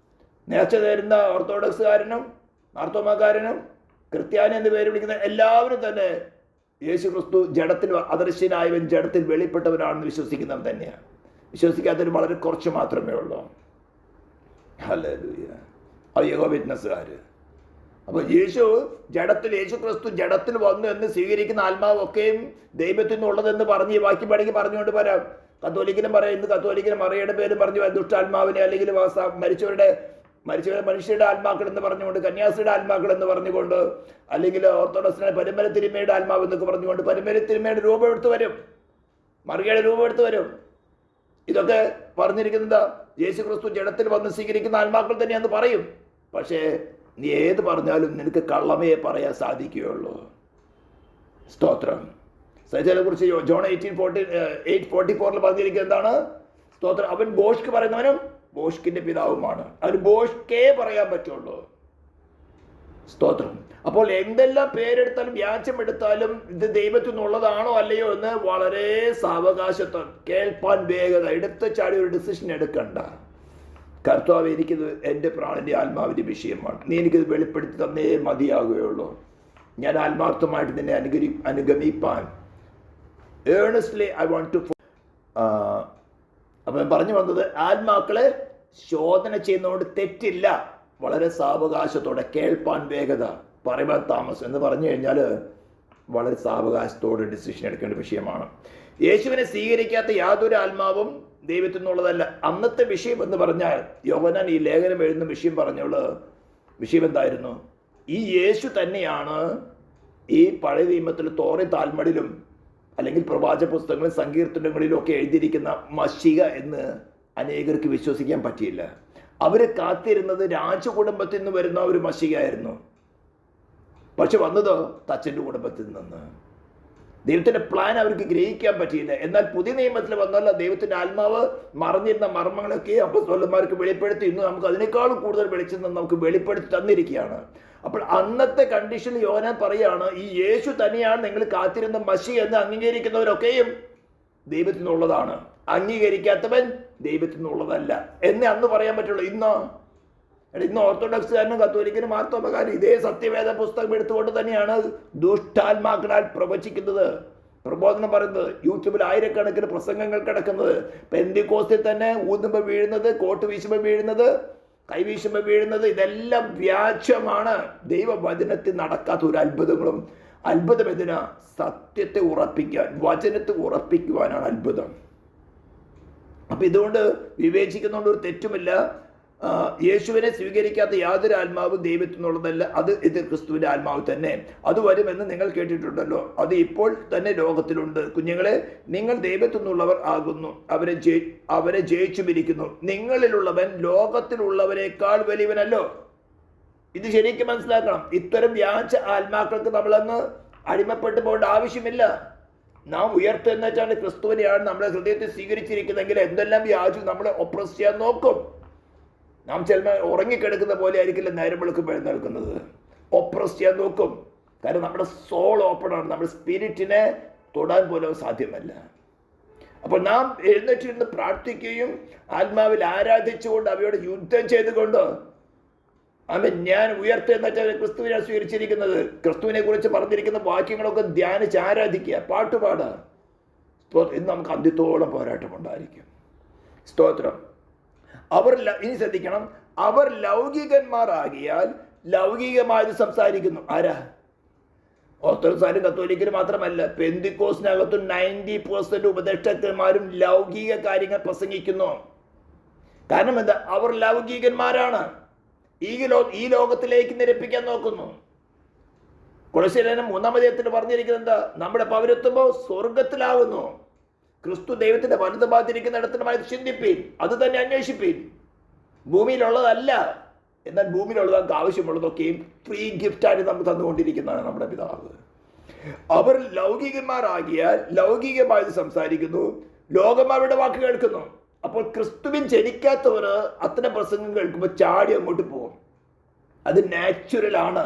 നേർച്ച തരുന്ന ഓർത്തഡോക്സുകാരനും, മാർത്തോമാക്കാരനും, ക്രിസ്ത്യാനി എന്ന് പേര് വിളിക്കുന്ന എല്ലാവരും തന്നെ യേശു ക്രിസ്തു ജഡത്തിൽ അദൃശ്യനായവൻ ജഡത്തിൽ വെളിപ്പെട്ടവനാണെന്ന് വിശ്വസിക്കുന്നവൻ തന്നെയാണ്. വിശ്വസിക്കാത്തവർ വളരെ കുറച്ച് മാത്രമേ ഉള്ളൂ. ഹല്ലേലൂയ. അത് യഹോവ വിറ്റ്നസ്സുകാർ. അപ്പോൾ യേശു ക്രിസ്തു ജഡത്തിൽ വന്നു എന്ന് സ്വീകരിക്കുന്ന ആത്മാവൊക്കെയും ദൈവത്തിൽ നിന്നുള്ളതെന്ന് പറഞ്ഞ് ഈ വാക്യം പണിക്ക് പറഞ്ഞുകൊണ്ട് വരാം. കത്തോലിക്കനും പറയാം, ഇന്ന് കത്തോലിക്കനും മറിയയുടെ പേര് പറഞ്ഞു ദുഷ്ടാത്മാവിനെ, അല്ലെങ്കിൽ മരിച്ചവരുടെ മനുഷ്യരുടെ ആത്മാക്കൾ എന്ന് പറഞ്ഞുകൊണ്ട്, കന്യാസിയുടെ ആത്മാക്കൾ എന്ന് പറഞ്ഞുകൊണ്ട്, അല്ലെങ്കിൽ ഓർത്തഡോക്സിനെ പരിമല തിരുമയുടെ ആത്മാവ് എന്നൊക്കെ പറഞ്ഞുകൊണ്ട് പരിമല തിരുമയുടെ രൂപം എടുത്തു വരും, മറിയയുടെ രൂപം എടുത്തു വരും. ഇതൊക്കെ പറഞ്ഞിരിക്കുന്നത് യേശു ക്രിസ്തു ജഡത്തിൽ വന്ന് സ്വീകരിക്കുന്ന ആത്മാക്കൾ തന്നെയാന്ന് പറയും. പക്ഷേ നീ ഏത് പറഞ്ഞാലും നിനക്ക് കള്ളമേ പറയാൻ സാധിക്കുകയുള്ളൂ. സ്തോത്രം. സൈജനെ കുറിച്ച് ജോൺ 8:44 പറഞ്ഞിരിക്കുന്നത് എന്താണ്? സ്തോത്രം. അവൻ ബോഷ്ക്ക് പറയുന്നവനും ബോഷ്കിന്റെ പിതാവുമാണ്. അവന് ബോഷ്ക്കേ പറയാൻ പറ്റുള്ളൂ. സ്തോത്രം. അപ്പോൾ എന്തെല്ലാം പേരെടുത്താലും വ്യാജം എടുത്താലും ഇത് ദൈവത്തിൽ നിന്നുള്ളതാണോ അല്ലയോ എന്ന് വളരെ സാവകാശത്വം, കേൾപ്പാൻ വേഗത, എടുത്ത് ചാടി ഒരു ഡിസിഷൻ എടുക്കണ്ട. കർത്താവ്, എനിക്കിത് എൻ്റെ പ്രാണൻ്റെ ആത്മാവിൻ്റെ വിഷയമാണ്, നീ എനിക്കിത് വെളിപ്പെടുത്തി തന്നേ മതിയാകുകയുള്ളൂ. ഞാൻ ആത്മാർത്ഥമായിട്ട് നിന്നെ അനുഗമിപ്പാൻ ഏണസ്റ്റ്ലി ഐ വാണ്ട് ടു. അപ്പം പറഞ്ഞു വന്നത്, ആത്മാക്കളെ ശോധന ചെയ്യുന്നതുകൊണ്ട് തെറ്റില്ല. വളരെ സാവകാശത്തോടെ, കേൾപ്പാൻ വേഗത, പറയുവാൻ താമസം എന്ന് പറഞ്ഞു കഴിഞ്ഞാൽ വളരെ സാവകാശത്തോടെ ഡിസിഷൻ എടുക്കേണ്ട വിഷയമാണ്. യേശുവിനെ സ്വീകരിക്കാത്ത യാതൊരു ആത്മാവും ദൈവത്തിൽ നിന്നുള്ളതല്ല. അന്നത്തെ വിഷയം എന്ന് പറഞ്ഞാൽ, യോഹന്നാൻ ഈ ലേഖനം എഴുതുന്ന വിഷയം വിഷയം എന്തായിരുന്നു? ഈ യേശു തന്നെയാണ് ഈ പഴയ നിയമത്തിൽ തോറ താൽമടിലും അല്ലെങ്കിൽ പ്രവാചക പുസ്തകങ്ങളും സങ്കീർത്തനങ്ങളിലും ഒക്കെ എഴുതിയിരിക്കുന്ന മശിഹ എന്ന് അനേകർക്ക് വിശ്വസിക്കാൻ പറ്റിയില്ല. അവർ കാത്തിരുന്നത് രാജകുടുംബത്തിൽ നിന്ന് വരുന്ന ഒരു മശിഹയായിരുന്നു. പക്ഷെ വന്നതോ തച്ചൻ്റെ കുടുംബത്തിൽ നിന്ന്. ദൈവത്തിൻ്റെ പ്ലാൻ അവർക്ക് ഗ്രഹിക്കാൻ പറ്റിയില്ല. എന്നാൽ പുതിയ നിയമത്തിൽ വന്നല്ല, ദൈവത്തിൻ്റെ ആത്മാവ് മറഞ്ഞിരുന്ന മർമ്മങ്ങളൊക്കെ അപ്പോസ്തലന്മാർക്ക് വെളിപ്പെടുത്തി. ഇന്ന് നമുക്ക് അതിനേക്കാളും കൂടുതൽ വെളിച്ചം നമുക്ക് വെളിപ്പെടുത്തി തന്നിരിക്കുകയാണ്. അപ്പോൾ അന്നത്തെ കണ്ടീഷനിൽ യോഹന്നാൻ പറയാണ്, ഈ യേശു തന്നെയാണ് നിങ്ങൾ കാത്തിരുന്ന മശിഹ എന്ന് അംഗീകരിക്കുന്നവരൊക്കെയും ദൈവത്തിൽ നിന്നുള്ളതാണ്, അംഗീകരിക്കാത്തവൻ ദൈവത്തിൽ നിന്നുള്ളതല്ല എന്ന് അന്ന് പറയാൻ പറ്റുള്ളൂ. ഇന്ന് ഓർത്തഡോക്സുകാരനും കത്തോലിക്കനും മാർത്തോമക്കാരും ഇതേ സത്യവേദ പുസ്തകം എടുത്തുകൊണ്ട് തന്നെയാണ് ദുഷ്ടാത്മാക്കളാൽ പ്രവചിക്കുന്നത്, പ്രബോധനം പറയുന്നത്. യൂട്യൂബിൽ ആയിരക്കണക്കിന് പ്രസംഗങ്ങൾ കിടക്കുന്നത്. പെന്തിക്കോസ്തിൽ തന്നെ ഊതുമ്പോൾ വീഴുന്നത്, കോട്ട് വീശുമ്പോൾ വീഴുന്നത്, കൈവീശുമ്പോൾ വീഴുന്നത്, ഇതെല്ലാം വ്യാജമാണ്. ദൈവവചനത്തിൽ നടക്കാത്ത ഒരു അത്ഭുതങ്ങളും. അത്ഭുതം എന്തിനാ? സത്യത്തെ ഉറപ്പിക്കാൻ, വചനത്തെ ഉറപ്പിക്കുവാനാണ് അത്ഭുതം. അപ്പം ഇതുകൊണ്ട് വിവേചിക്കുന്നതുകൊണ്ട് ഒരു തെറ്റുമില്ല. യേശുവിനെ സ്വീകരിക്കാത്ത യാതൊരു ആത്മാവും ദൈവത്തിൽ നിന്നുള്ളതല്ല. ഇത് ക്രിസ്തുവിൻ്റെ ആത്മാവ് തന്നെ. അത് വരുമെന്ന് നിങ്ങൾ കേട്ടിട്ടുണ്ടല്ലോ. അത് ഇപ്പോൾ തന്നെ ലോകത്തിലുണ്ട്. കുഞ്ഞുങ്ങളെ, നിങ്ങൾ ദൈവത്തിൽ നിന്നുള്ളവർ ആകുന്നു, അവരെ ജയിച്ചുമിരിക്കുന്നു. നിങ്ങളിലുള്ളവൻ ലോകത്തിലുള്ളവരെക്കാൾ വലിയവനല്ലോ. ഇത് ശരിക്കും മനസ്സിലാക്കണം. ഇത്തരം വ്യാജ ആത്മാക്കൾക്ക് നമ്മളങ്ങ് അടിമപ്പെട്ടു പോകേണ്ട ആവശ്യമില്ല. നാം ഉയർത്തെന്ന് വെച്ചാൽ ക്രിസ്തുവിനെയാണ് നമ്മുടെ ഹൃദയത്തിൽ സ്വീകരിച്ചിരിക്കുന്നതെങ്കിൽ എന്തെല്ലാം വ്യാജം നമ്മളെ ഒപ്രസ് ചെയ്യാൻ നോക്കും. നാം ചിലപ്പോൾ ഉറങ്ങിക്കിടക്കുന്ന പോലെ ആയിരിക്കില്ല നേരം വെളുക്കുമ്പോൾ എഴുന്നേൽക്കുന്നത്. ഒപ്രസ് ചെയ്യാൻ നോക്കും. കാരണം നമ്മുടെ സോൾ ഓപ്പൺ ആണ്. നമ്മുടെ സ്പിരിറ്റിനെ തൊടാൻ പോലും സാധ്യമല്ല. അപ്പോൾ നാം എഴുന്നേറ്റിരുന്ന് പ്രാർത്ഥിക്കുകയും ആത്മാവിൽ ആരാധിച്ചുകൊണ്ട് അവയോട് യുദ്ധം ചെയ്തുകൊണ്ട്, ഞാൻ ഉയർത്തെന്ന് വെച്ചാൽ ക്രിസ്തുവിനെ സ്വീകരിച്ചിരിക്കുന്നത്, ക്രിസ്തുവിനെ കുറിച്ച് പറഞ്ഞിരിക്കുന്ന വാക്യങ്ങളൊക്കെ ധ്യാനിച്ച് ആരാധിക്കുക, പാട്ടുപാടുക. ഇന്ന് നമുക്ക് അന്ത്യത്തോളം പോരാട്ടം ഉണ്ടായിരിക്കും. സ്തോത്രം. ഇനി ശ്രദ്ധിക്കണം, അവർ ലൗകികന്മാരാകിയാൽ ലൗകികമായത് സംസാരിക്കുന്നു. ആരാ? ഓർത്തഡോക്സുകാരും കത്തോലിക്കരും മാത്രമല്ല, പെന്തിക്കോസിനകത്തും 90% ഉപദേഷ്ടാക്കന്മാരും ലൗകിക കാര്യങ്ങൾ പ്രസംഗിക്കുന്നു. കാരണം എന്താ? അവർ ലൗകികന്മാരാണ്. ഈ ലോകത്തിലേക്ക് നിരപ്പിക്കാൻ നോക്കുന്നു. കൊളോസ്യർ 3-ാം അധ്യായത്തിൽ പറഞ്ഞിരിക്കുന്നത് എന്താ? നമ്മുടെ പൗരത്വമോ സ്വർഗത്തിലാകുന്നു. ക്രിസ്തു ദൈവത്തിന്റെ വലത് ഭാഗത്തിരിക്കുന്നിടത്തുമായി ചിന്തിപ്പീൻ, അത് തന്നെ അന്വേഷിപ്പീൻ. ഭൂമിയിലുള്ളതല്ല, എന്നാൽ ഭൂമിയിലുള്ളത് നമുക്ക് ആവശ്യമുള്ളതൊക്കെയും ഫ്രീ ഗിഫ്റ്റായിട്ട് നമുക്ക് തന്നുകൊണ്ടിരിക്കുന്നതാണ് നമ്മുടെ പിതാവ്. അവർ ലൗകികന്മാരാകിയാൽ ലൗകികമായത് സംസാരിക്കുന്നു, ലോകന്മാരുടെ വാക്ക് കേൾക്കുന്നു. അപ്പോൾ ക്രിസ്തുവിൻ ജനിക്കാത്തവർ അത്തരം പ്രസംഗം കേൾക്കുമ്പോൾ ചാടി അങ്ങോട്ട് പോകും. അത് നാച്ചുറലാണ്.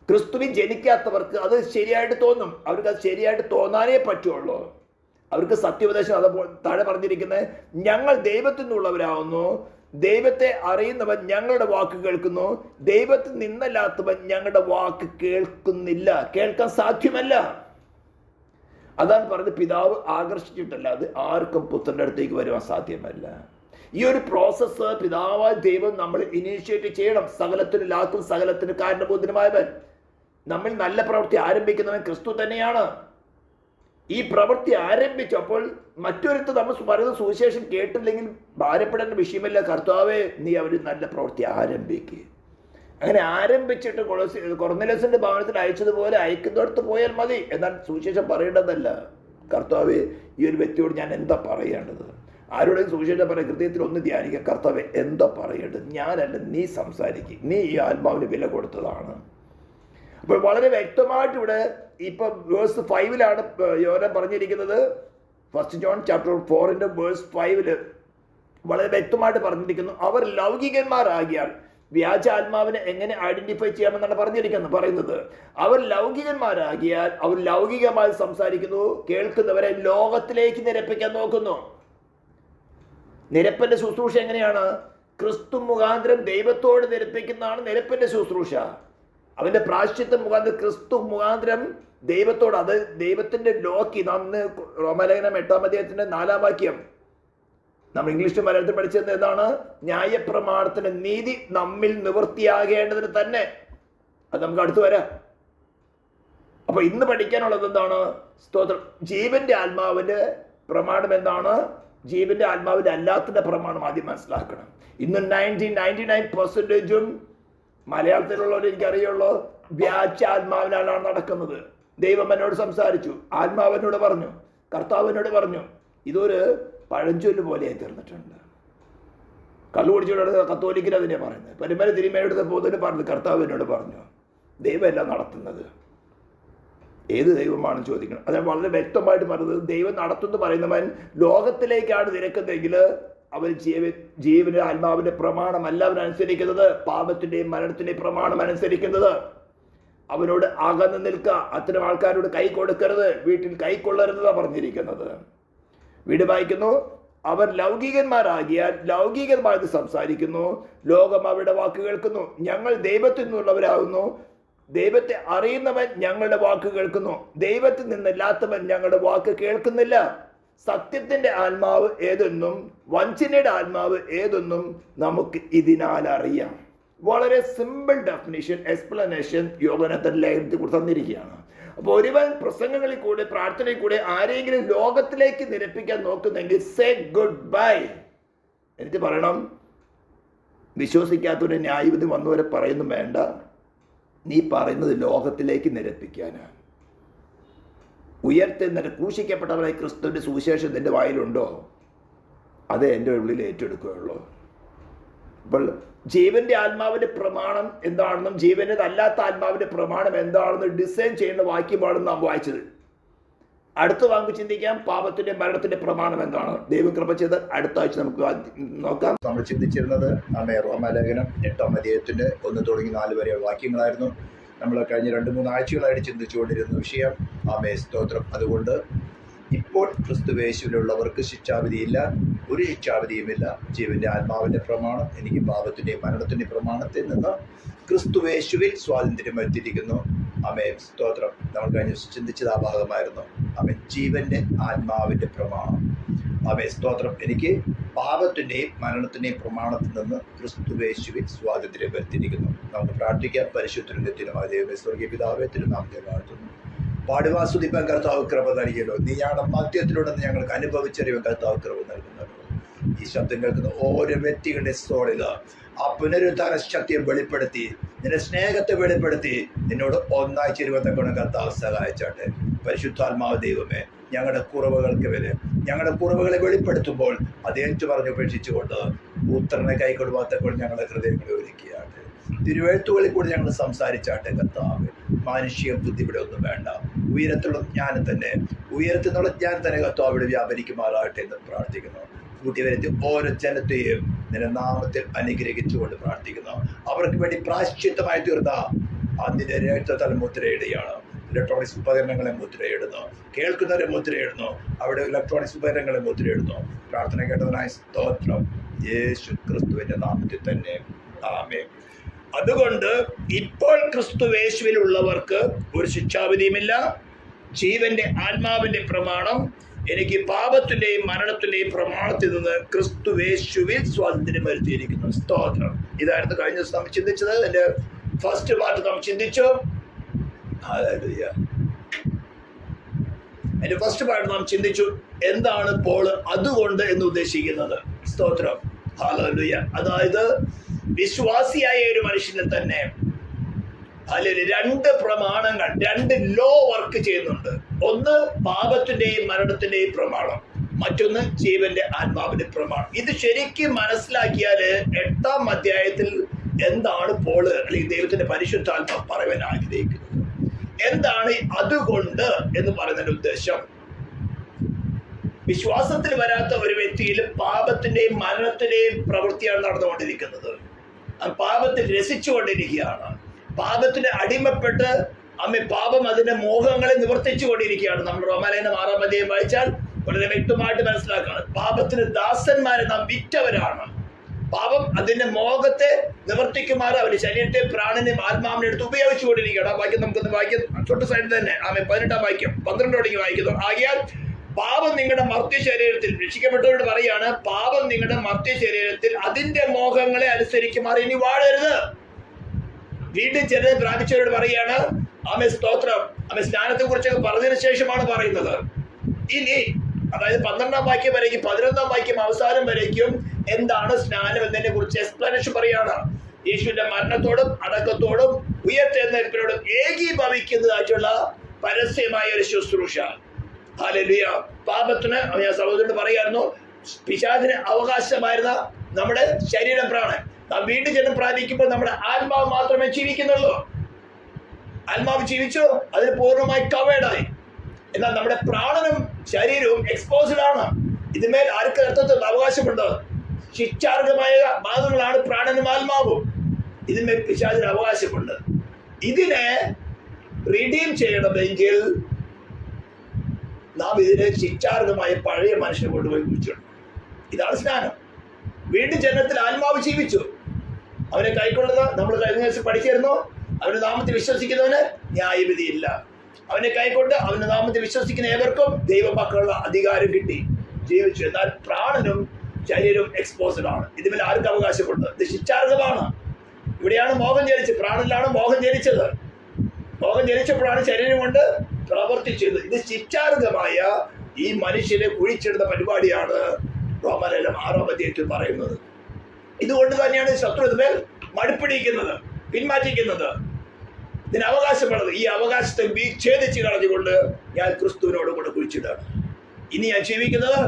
ക്രിസ്തുവിൻ ജനിക്കാത്തവർക്ക് അത് ശരിയായിട്ട് തോന്നും. അവർക്ക് അത് ശരിയായിട്ട് തോന്നാനേ പറ്റുള്ളൂ. അവർക്ക് സത്യോപദേശം അതുപോലെ താഴെ പറഞ്ഞിരിക്കുന്നത്, ഞങ്ങൾ ദൈവത്തിൽ നിന്നുള്ളവരാകുന്നു, ദൈവത്തെ അറിയുന്നവൻ ഞങ്ങളുടെ വാക്ക് കേൾക്കുന്നു, ദൈവത്തിൽ നിന്നല്ലാത്തവൻ ഞങ്ങളുടെ വാക്ക് കേൾക്കുന്നില്ല, കേൾക്കാൻ സാധ്യമല്ല. അതാണ് പറഞ്ഞത്, പിതാവ് ആകർഷിച്ചിട്ടല്ല അത് ആർക്കും പുത്രൻ്റെ അടുത്തേക്ക് വരുവാൻ സാധ്യമല്ല. ഈ ഒരു പ്രോസസ്സ് പിതാവായ ദൈവം നമ്മൾ ഇനീഷ്യേറ്റ് ചെയ്യണം. സകലത്തിന് ലാക്കും സകലത്തിന് കാരണബോധനമായവൻ. നമ്മൾ നല്ല പ്രവൃത്തി ആരംഭിക്കുന്നവൻ ക്രിസ്തു തന്നെയാണ്. ഈ പ്രവൃത്തി ആരംഭിച്ചപ്പോൾ മറ്റൊരുത്ത് നമ്മൾ പറയുന്ന സുവിശേഷം കേട്ടില്ലെങ്കിൽ ഭാരപ്പെടേണ്ട വിഷയമില്ല. കർത്താവേ, നീ അവർ നല്ല പ്രവൃത്തി ആരംഭിക്കുക. അങ്ങനെ ആരംഭിച്ചിട്ട് കൊർന്നേലിയോസിന്റെ ഭവനത്തിൽ അയച്ചതുപോലെ അയക്കുന്നിടത്ത് പോയാൽ മതി. എന്നാൽ സുവിശേഷം പറയേണ്ടതല്ല. കർത്താവേ, ഈ ഒരു വ്യക്തിയോട് ഞാൻ എന്താ പറയേണ്ടത്? ആരോടെയും സുവിശേഷം പറയാം, ഹൃദയത്തിൽ ഒന്ന് ധ്യാനിക്കുക. കർത്താവേ, എന്താ പറയേണ്ടത്? ഞാനല്ല, നീ സംസാരിക്കുക. നീ ഈ ആത്മാവിന് വില കൊടുത്തതാണ്. അപ്പോൾ വളരെ വ്യക്തമായിട്ട് ഇവിടെ ഇപ്പം വേഴ്സ് 5-ലാണ് യോഹന്നാൻ പറഞ്ഞിരിക്കുന്നത്. 1 ജോൺ ചാപ്റ്റർ 4 വേഴ്സ് 5 വളരെ വ്യക്തമായിട്ട് പറഞ്ഞിരിക്കുന്നു, അവർ ലൗകികന്മാരാകിയാൽ. വ്യാജ ആത്മാവിനെ എങ്ങനെ ഐഡന്റിഫൈ ചെയ്യാമെന്നാണ് പറയുന്നത്. അവർ ലൗകികന്മാരാകിയാൽ അവർ ലൗകികമായി സംസാരിക്കുന്നു, കേൾക്കുന്നവരെ ലോകത്തിലേക്ക് നിരപ്പിക്കാൻ നോക്കുന്നു. നിരപ്പന്റെ ശുശ്രൂഷ എങ്ങനെയാണ്? ക്രിസ്തു മുഖാന്തരം ദൈവത്തോട് നിരപ്പിക്കുന്നതാണ് നിരപ്പന്റെ ശുശ്രൂഷ. അവന്റെ പ്രായശ്ചിത്തം മുഖാന്തരം, ക്രിസ്തു മുഖാന്തരം ദൈവത്തോട്, അത് ദൈവത്തിന്റെ ലോക്കി. നാം റോമാലേഖനം 8-ാം അധ്യായത്തിന്റെ 4-ാം വാക്യം നമ്മൾ ഇംഗ്ലീഷിലും മലയാളത്തിൽ പഠിച്ചത് എന്താണ്? ന്യായപ്രമാണത്തിന് നീതി നമ്മിൽ നിവൃത്തിയാകേണ്ടതിന് തന്നെ. അത് നമുക്ക് അടുത്ത് വരാം. അപ്പൊ ഇന്ന് പഠിക്കാനുള്ളത് എന്താണ്? സ്തോത്രം. ജീവന്റെ ആത്മാവിന്റെ പ്രമാണം എന്താണ്? ജീവന്റെ ആത്മാവിന്റെ അല്ലാത്തതിന്റെ പ്രമാണം ആദ്യം മനസ്സിലാക്കണം. ഇന്ന് 99% മലയാളത്തിലുള്ളവർ എനിക്കറിയുള്ളൂ വ്യാജ ആത്മാവിനാണ് നടക്കുന്നത്. ദൈവം എന്നോട് സംസാരിച്ചു, ആത്മാവിനോട് പറഞ്ഞു, കർത്താവിനോട് പറഞ്ഞു. ഇതൊരു പഴഞ്ചൊല്ല് പോലെയായി തീർന്നിട്ടുണ്ട്. കള്ളു കുടിച്ചോട് കത്തോലിക്കൽ അതിനെ പറയുന്നത്. പരിമല തിരുമേനോട് പോലും പറഞ്ഞു, കർത്താവിനോട് പറഞ്ഞു. ദൈവം എല്ലാം നടത്തുന്നത് ഏത് ദൈവമാണെന്ന് ചോദിക്കണം. അത് വളരെ വ്യക്തമായിട്ട് പറഞ്ഞത്, ദൈവം നടത്തുന്നു പറയുന്നവൻ ലോകത്തിലേക്കാണ് നിരക്കുന്നതെങ്കിൽ അവൻ ജീവന്റെ ആത്മാവിന്റെ പ്രമാണമല്ല അവൻ അനുസരിക്കുന്നത്, പാപത്തിന്റെയും മരണത്തിന്റെയും പ്രമാണം അനുസരിക്കുന്നത്. അവനോട് അകന്ന് നിൽക്കുക. അത്തരം ആൾക്കാരോട് കൈ കൊടുക്കരുത്, വീട്ടിൽ കൈക്കൊള്ളരുതെന്നാണ് പറഞ്ഞിരിക്കുന്നത്. വീട് വായിക്കുന്നു, അവർ ലൗകികന്മാരാകിയാൽ ലൗകികമായത് സംസാരിക്കുന്നു, ലോകം അവരുടെ വാക്ക് കേൾക്കുന്നു. ഞങ്ങൾ ദൈവത്തിൽ നിന്നുള്ളവരാകുന്നു, ദൈവത്തെ അറിയുന്നവൻ ഞങ്ങളുടെ വാക്ക് കേൾക്കുന്നു, ദൈവത്തിൽ നിന്നല്ലാത്തവൻ ഞങ്ങളുടെ വാക്ക് കേൾക്കുന്നില്ല. സത്യത്തിന്റെ ആത്മാവ് ഏതെന്നും വഞ്ചനയുടെ ആത്മാവ് ഏതെന്നും നമുക്ക് ഇതിനാൽ അറിയാം. വളരെ സിമ്പിൾ ഡെഫിനിഷൻ, എക്സ്പ്ലനേഷൻ യോഹന്നാൻ ലേഖനത്തിൽ കൂടി തന്നിരിക്കുകയാണ്. അപ്പോൾ ഒരുവൻ പ്രസംഗങ്ങളിൽ കൂടെ പ്രാർത്ഥനയിൽ കൂടെ ആരെങ്കിലും ലോകത്തിലേക്ക് നിരപ്പിക്കാൻ നോക്കുന്നെങ്കിൽ സേ ഗുഡ് ബൈ. എന്നിട്ട് പറയണം, വിശ്വസിക്കാത്തവരെ ന്യായവിധി വന്നവരെ പറയുന്നു വേണ്ട, നീ പറയുന്നത് ലോകത്തിലേക്ക് നിരപ്പിക്കാനാണ്. ഉയർത്തുന്ന ക്രൂശിക്കപ്പെട്ടവരായി ക്രിസ്തുവിന്റെ സുവിശേഷം നിന്റെ വായിലുണ്ടോ? അത് എൻ്റെ ഉള്ളിൽ ഏറ്റെടുക്കുകയുള്ളൂ. അപ്പോൾ ജീവന്റെ ആത്മാവിന്റെ പ്രമാണം എന്താണെന്നും ജീവന്റെ അല്ലാത്ത ആത്മാവിന്റെ പ്രമാണം എന്താണെന്നും ഡിസൈൻ ചെയ്യുന്ന വാക്യമാണ് നാം വായിച്ചത്. അടുത്ത വാക്ക് ചിന്തിക്കാം, പാപത്തിന്റെ മരണത്തിന്റെ പ്രമാണം എന്താണ്? ദൈവം കൃപ ചെയ്ത് അടുത്ത ആഴ്ച നമുക്ക് നോക്കാം. നമ്മൾ ചിന്തിച്ചിരുന്നത് റോമാലേഖനം 8-ാം അധ്യായത്തിന്റെ 1 തുടങ്ങി 4 വരെ വാക്യങ്ങളായിരുന്നു. നമ്മൾ കഴിഞ്ഞ 2-3 ആഴ്ചകളായിട്ട് ചിന്തിച്ചുകൊണ്ടിരുന്ന വിഷയം. സ്തോത്രം. അതുകൊണ്ട് ഇപ്പോൾ ക്രിസ്തുവേശുവിലുള്ളവർക്ക് ശിക്ഷാവിധിയില്ല, ഒരു ശിക്ഷാവിധിയുമില്ല. ജീവന്റെ ആത്മാവിന്റെ പ്രമാണം എനിക്ക് പാപത്തിന്റെയും മരണത്തിന്റെയും പ്രമാണത്തിൽ നിന്ന് ക്രിസ്തുവേശുവിൽ സ്വാതന്ത്ര്യം വരുത്തിയിരിക്കുന്നു. സ്തോത്രം. നമ്മൾ കഴിഞ്ഞ ചിന്തിച്ചത് ആ ഭാഗമായിരുന്നു. ജീവന്റെ ആത്മാവിന്റെ പ്രമാണം. സ്തോത്രം. എനിക്ക് പാപത്തിന്റെയും മരണത്തിന്റെയും പ്രമാണത്തിൽ നിന്ന് ക്രിസ്തുവേശുവിൽ സ്വാതന്ത്ര്യം വരുത്തിയിരിക്കുന്നു. നമുക്ക് പ്രാർത്ഥിക്കാം. പരിശുദ്ധത്തിനുമായ ദൈവമേ, സ്വർഗീയ പിതാവേ, തിരുനാമത്തെ വാഴ്ത്തുന്നു. പാടുവാസ്വദിപ്പാൻ കർത്താവ് കൃപ നൽകിയല്ലോ. നീ ഞങ്ങളുടെ മധ്യത്തിലുണ്ടെന്ന് ഞങ്ങൾക്ക് അനുഭവിച്ചറിയാൻ കർത്താവ് കൃപ നൽകുന്നല്ലോ. ഈ ശബ്ദം കേൾക്കുന്ന ഓരോ വ്യക്തികളുടെ സോളിത ആ പുനരുദ്ധാന ശക്തിയെ വെളിപ്പെടുത്തി, നിന്റെ സ്നേഹത്തെ വെളിപ്പെടുത്തി, നിന്നോട് ഒന്നായി ചേരുവത്തക്കണം കർത്താവ് സഹായിച്ചാട്ടെ. പരിശുദ്ധാത്മാവ് ദൈവമേ, ഞങ്ങളുടെ കുറവുകൾക്ക് വരെ ഞങ്ങളുടെ കുറവുകളെ വെളിപ്പെടുത്തുമ്പോൾ അത് ഏറ്റു പറഞ്ഞ് ഉപേക്ഷിച്ചുകൊണ്ട് പുത്രനെ കൈക്കൊള്ളുവാത്തപ്പോൾ ഞങ്ങളുടെ ഹൃദയങ്ങളെ ഒരുക്കിയാട്ടെ. തിരുവെഴുത്തുകളിൽ കൂടി ഞങ്ങൾ സംസാരിച്ചാട്ടെ കർത്താവ്. മാനുഷിക ബുദ്ധി ഇവിടെ ഒന്നും വേണ്ട, ഉയരത്തിലുള്ള ജ്ഞാനം തന്നെ, ഉയരത്തിനുള്ള ജ്ഞാനം തന്നെ കർത്താവ് ഇവിടെ വ്യാപരിക്കുമാറാകട്ടെ എന്ന് പ്രാർത്ഥിക്കുന്നു. കൂട്ടിവരുത്തി ഓരോ ജനത്തെയും നിന്റെ നാമത്തിൽ അനുഗ്രഹിച്ചുകൊണ്ട് പ്രാർത്ഥിക്കുന്നു. അവർക്ക് വേണ്ടി പ്രായശ്ചിത്തമായി തീർന്ന അതിൻ്റെ രക്തത്താൽ മുദ്രയിടുകയാണ്. ഇലക്ട്രോണിക്സ് ഉപകരണങ്ങളെ മുദ്രയിടുന്നു, കേൾക്കുന്നവരെ മുദ്രയിടുന്നു, അവിടെ ഇലക്ട്രോണിക്സ് ഉപകരണങ്ങളെ മുദ്രയിടുന്നു. പ്രാർത്ഥന കേട്ടതിനായി സ്തോത്രം. യേശു ക്രിസ്തുവിന്റെ നാമത്തിൽ തന്നെ, ആമേൻ. അതുകൊണ്ട് ഇപ്പോൾ ക്രിസ്തുവേശുവിലുള്ളവർക്ക് ഒരു ശിക്ഷാവിധിയുമില്ല. ജീവന്റെ ആത്മാവിന്റെ പ്രമാണം എനിക്ക് പാപത്തിന്റെയും മരണത്തിന്റെയും പ്രമാണത്തിൽ നിന്ന് ക്രിസ്തുവേശുവിൽ സ്വാതന്ത്ര്യം വരുത്തിയിരിക്കുന്നു. സ്തോത്രം. ഇതായിരുന്നു കഴിഞ്ഞ ദിവസം നാം ചിന്തിച്ചത്. എൻ്റെ ഫസ്റ്റ് പാർട്ട് നാം ചിന്തിച്ചു. എൻ്റെ ഫസ്റ്റ് പാർട്ട് നാം ചിന്തിച്ചു എന്താണ് പോൾ അതുകൊണ്ട് എന്ന് ഉദ്ദേശിക്കുന്നത്. സ്തോത്രം. ഹല്ലേലൂയ. അതായത് വിശ്വാസിയായ ഒരു മനുഷ്യനെ തന്നെ അതിൽ 2 പ്രമാണങ്ങൾ, 2 ലോ വർക്ക് ചെയ്യുന്നുണ്ട്. ഒന്ന് പാപത്തിന്റെയും മരണത്തിന്റെയും പ്രമാണം, മറ്റൊന്ന് ജീവന്റെ ആത്മാവിന്റെ പ്രമാണം. ഇത് ശരിക്കും മനസ്സിലാക്കിയാല് 8-ാം അധ്യായത്തിൽ എന്താണ് പോള് അല്ലെങ്കിൽ ദൈവത്തിന്റെ പരിശുദ്ധാത്മ പറയാൻ ആഗ്രഹിക്കുന്നത്, എന്താണ് അതുകൊണ്ട് എന്ന് പറയുന്നതിന്റെ ഉദ്ദേശം. വിശ്വാസത്തിൽ വരാത്ത ഒരു വ്യക്തിയിൽ പാപത്തിന്റെയും മരണത്തിന്റെയും പ്രവൃത്തിയാണ് നടന്നുകൊണ്ടിരിക്കുന്നത്. പാപത്തിൽ രസിച്ചുകൊണ്ടിരിക്കുകയാണ്. പാപത്തിന് അടിമപ്പെട്ട് പാപം അതിന്റെ മോഹങ്ങളെ നിവർത്തിച്ചു കൊണ്ടിരിക്കുകയാണ്. നമ്മൾ റോമാലേഖനം 6-ാം അധ്യായം വായിച്ചാൽ വളരെ വ്യക്തമായിട്ട് മനസ്സിലാക്കുകയാണ്. പാപത്തിന് ദാസന്മാരെ നാം വിറ്റവരാണ്. പാപം അതിന്റെ മോഹത്തെ നിവർത്തിക്കുമാർ അവര് ശരീരത്തെ പ്രാണനെയും ആത്മാവിനെ എടുത്ത് ഉപയോഗിച്ചുകൊണ്ടിരിക്കുകയാണ്. ആ വാക്യം നമുക്കൊന്ന് വായിക്കാം, തൊട്ട് സൈഡിൽ തന്നെ 18-ാം വാക്യം 12 തുടങ്ങി വായിക്കുന്നു. ആകയാൽ പാപം നിങ്ങളുടെ മർത്യ ശരീരത്തിൽ, രക്ഷിക്കപ്പെട്ടവരോട് പറയാണ്, പാപം നിങ്ങളുടെ മർത്യ ശരീരത്തിൽ അതിന്റെ മോഹങ്ങളെ അനുസരിക്കുമാർ ഇനി വാഴരുത്. വീണ്ടും ജനനം പ്രാപിച്ചവരോട് പറയാണ്, സ്തോത്രം, സ്നാനത്തെ കുറിച്ചൊക്കെ പറഞ്ഞതിന് ശേഷമാണ് പറയുന്നത്. ഇനി അതായത് 12-ാം വാക്യം വരേക്കും 11-ാം വാക്യം അവസാനം വരേക്കും എന്താണ് സ്നാനം എന്നതിനെ കുറിച്ച് എക്സ്പ്ലനേഷൻ പറയാണ്. യേശുവിന്റെ മരണത്തോടും അടക്കത്തോടും ഉയർത്തെഴുന്നേൽപ്പിനോടും ഏകീഭവിക്കുന്നതായിട്ടുള്ള പരസ്യമായ ഒരു ശുശ്രൂഷ. ഹല്ലേലൂയ. പാപത്തിന് ഞാൻ സഹോദരനോട് പറയായിരുന്നു, പിശാചിന് അവകാശമായിരുന്ന നമ്മുടെ ശരീരം, പ്രാണൻ, നാം വീണ്ടും ജനം പ്രാപിക്കുമ്പോൾ നമ്മുടെ ആത്മാവ് മാത്രമേ ജീവിക്കുന്നുള്ളൂ. ആത്മാവ് ജീവിച്ചു, അതിന് പൂർണ്ണമായി കവേഡായി. എന്നാൽ നമ്മുടെ പ്രാണനും ശരീരവും എക്സ്പോസ്ഡ് ആണ്. ഇതിന്മേൽ ആർക്ക് അർത്ഥത്തിൽ അവകാശമുണ്ട്? ശിക്ഷാർഹമായ ഭാഗങ്ങളാണ് പ്രാണനും ആത്മാവും. ഇതിന്മേൽ പിശാചിന് അവകാശമുണ്ട്. ഇതിനെ റിഡീം ചെയ്യണമെങ്കിൽ നാം ഇതിനെ ശിക്ഷാർഹമായ പഴയ മനുഷ്യനെ കൊണ്ടുപോയി കുഴിച്ചിടണം. ഇതാണ് സ്നാനം. വീണ്ടും ജനനത്തിൽ ആത്മാവ് ജീവിച്ചു, അവനെ കൈക്കൊള്ളുക. നമ്മൾ കഴിഞ്ഞ ദിവസം പഠിച്ചിരുന്നു, അവന്റെ നാമത്തിൽ വിശ്വസിക്കുന്നവന് ന്യായവിധിയില്ല. അവനെ കൈക്കൊണ്ട് അവന്റെ നാമത്തിൽ വിശ്വസിക്കുന്ന ഏവർക്കും ദൈവമക്കളുടെ അധികാരം കിട്ടി, ജീവിച്ചു. എന്നാൽ പ്രാണനും ശരീരവും എക്സ്പോസ്ഡ് ആണ്. ഇതിൽ ആർക്ക് അവകാശമുണ്ട്? ഇത് ശിക്ഷാർഹമാണ്. ഇവിടെയാണ് മോഹം ജനിച്ചത്, പ്രാണനിലാണ് മോഹം ജനിച്ചത്. മോഹം ജനിച്ചപ്പോഴാണ് ശരീരം കൊണ്ട് പ്രവർത്തിച്ചത്. ഇത് ശിക്ഷാർഹമായ ഈ മനുഷ്യനെ കുഴിച്ചിടുന്ന പരിപാടിയാണ് റോമാലേഖനം 6-ാം അധ്യായത്തിൽ പറയുന്നത്. ഇതുകൊണ്ട് തന്നെയാണ് ശത്രു ഇതിന്മേൽ മടുപ്പിടിക്കുന്നത്, പിന്മാറ്റിക്കുന്നത്. ഇതിന് അവകാശമുള്ളത്. ഈ അവകാശത്തെ വിച്ഛേദിച്ച് കളഞ്ഞുകൊണ്ട് ഞാൻ ക്രിസ്തുവിനോട് കൂടെ കുഴിച്ചിടാണ്. ഇനി ഞാൻ ജീവിക്കുന്നത്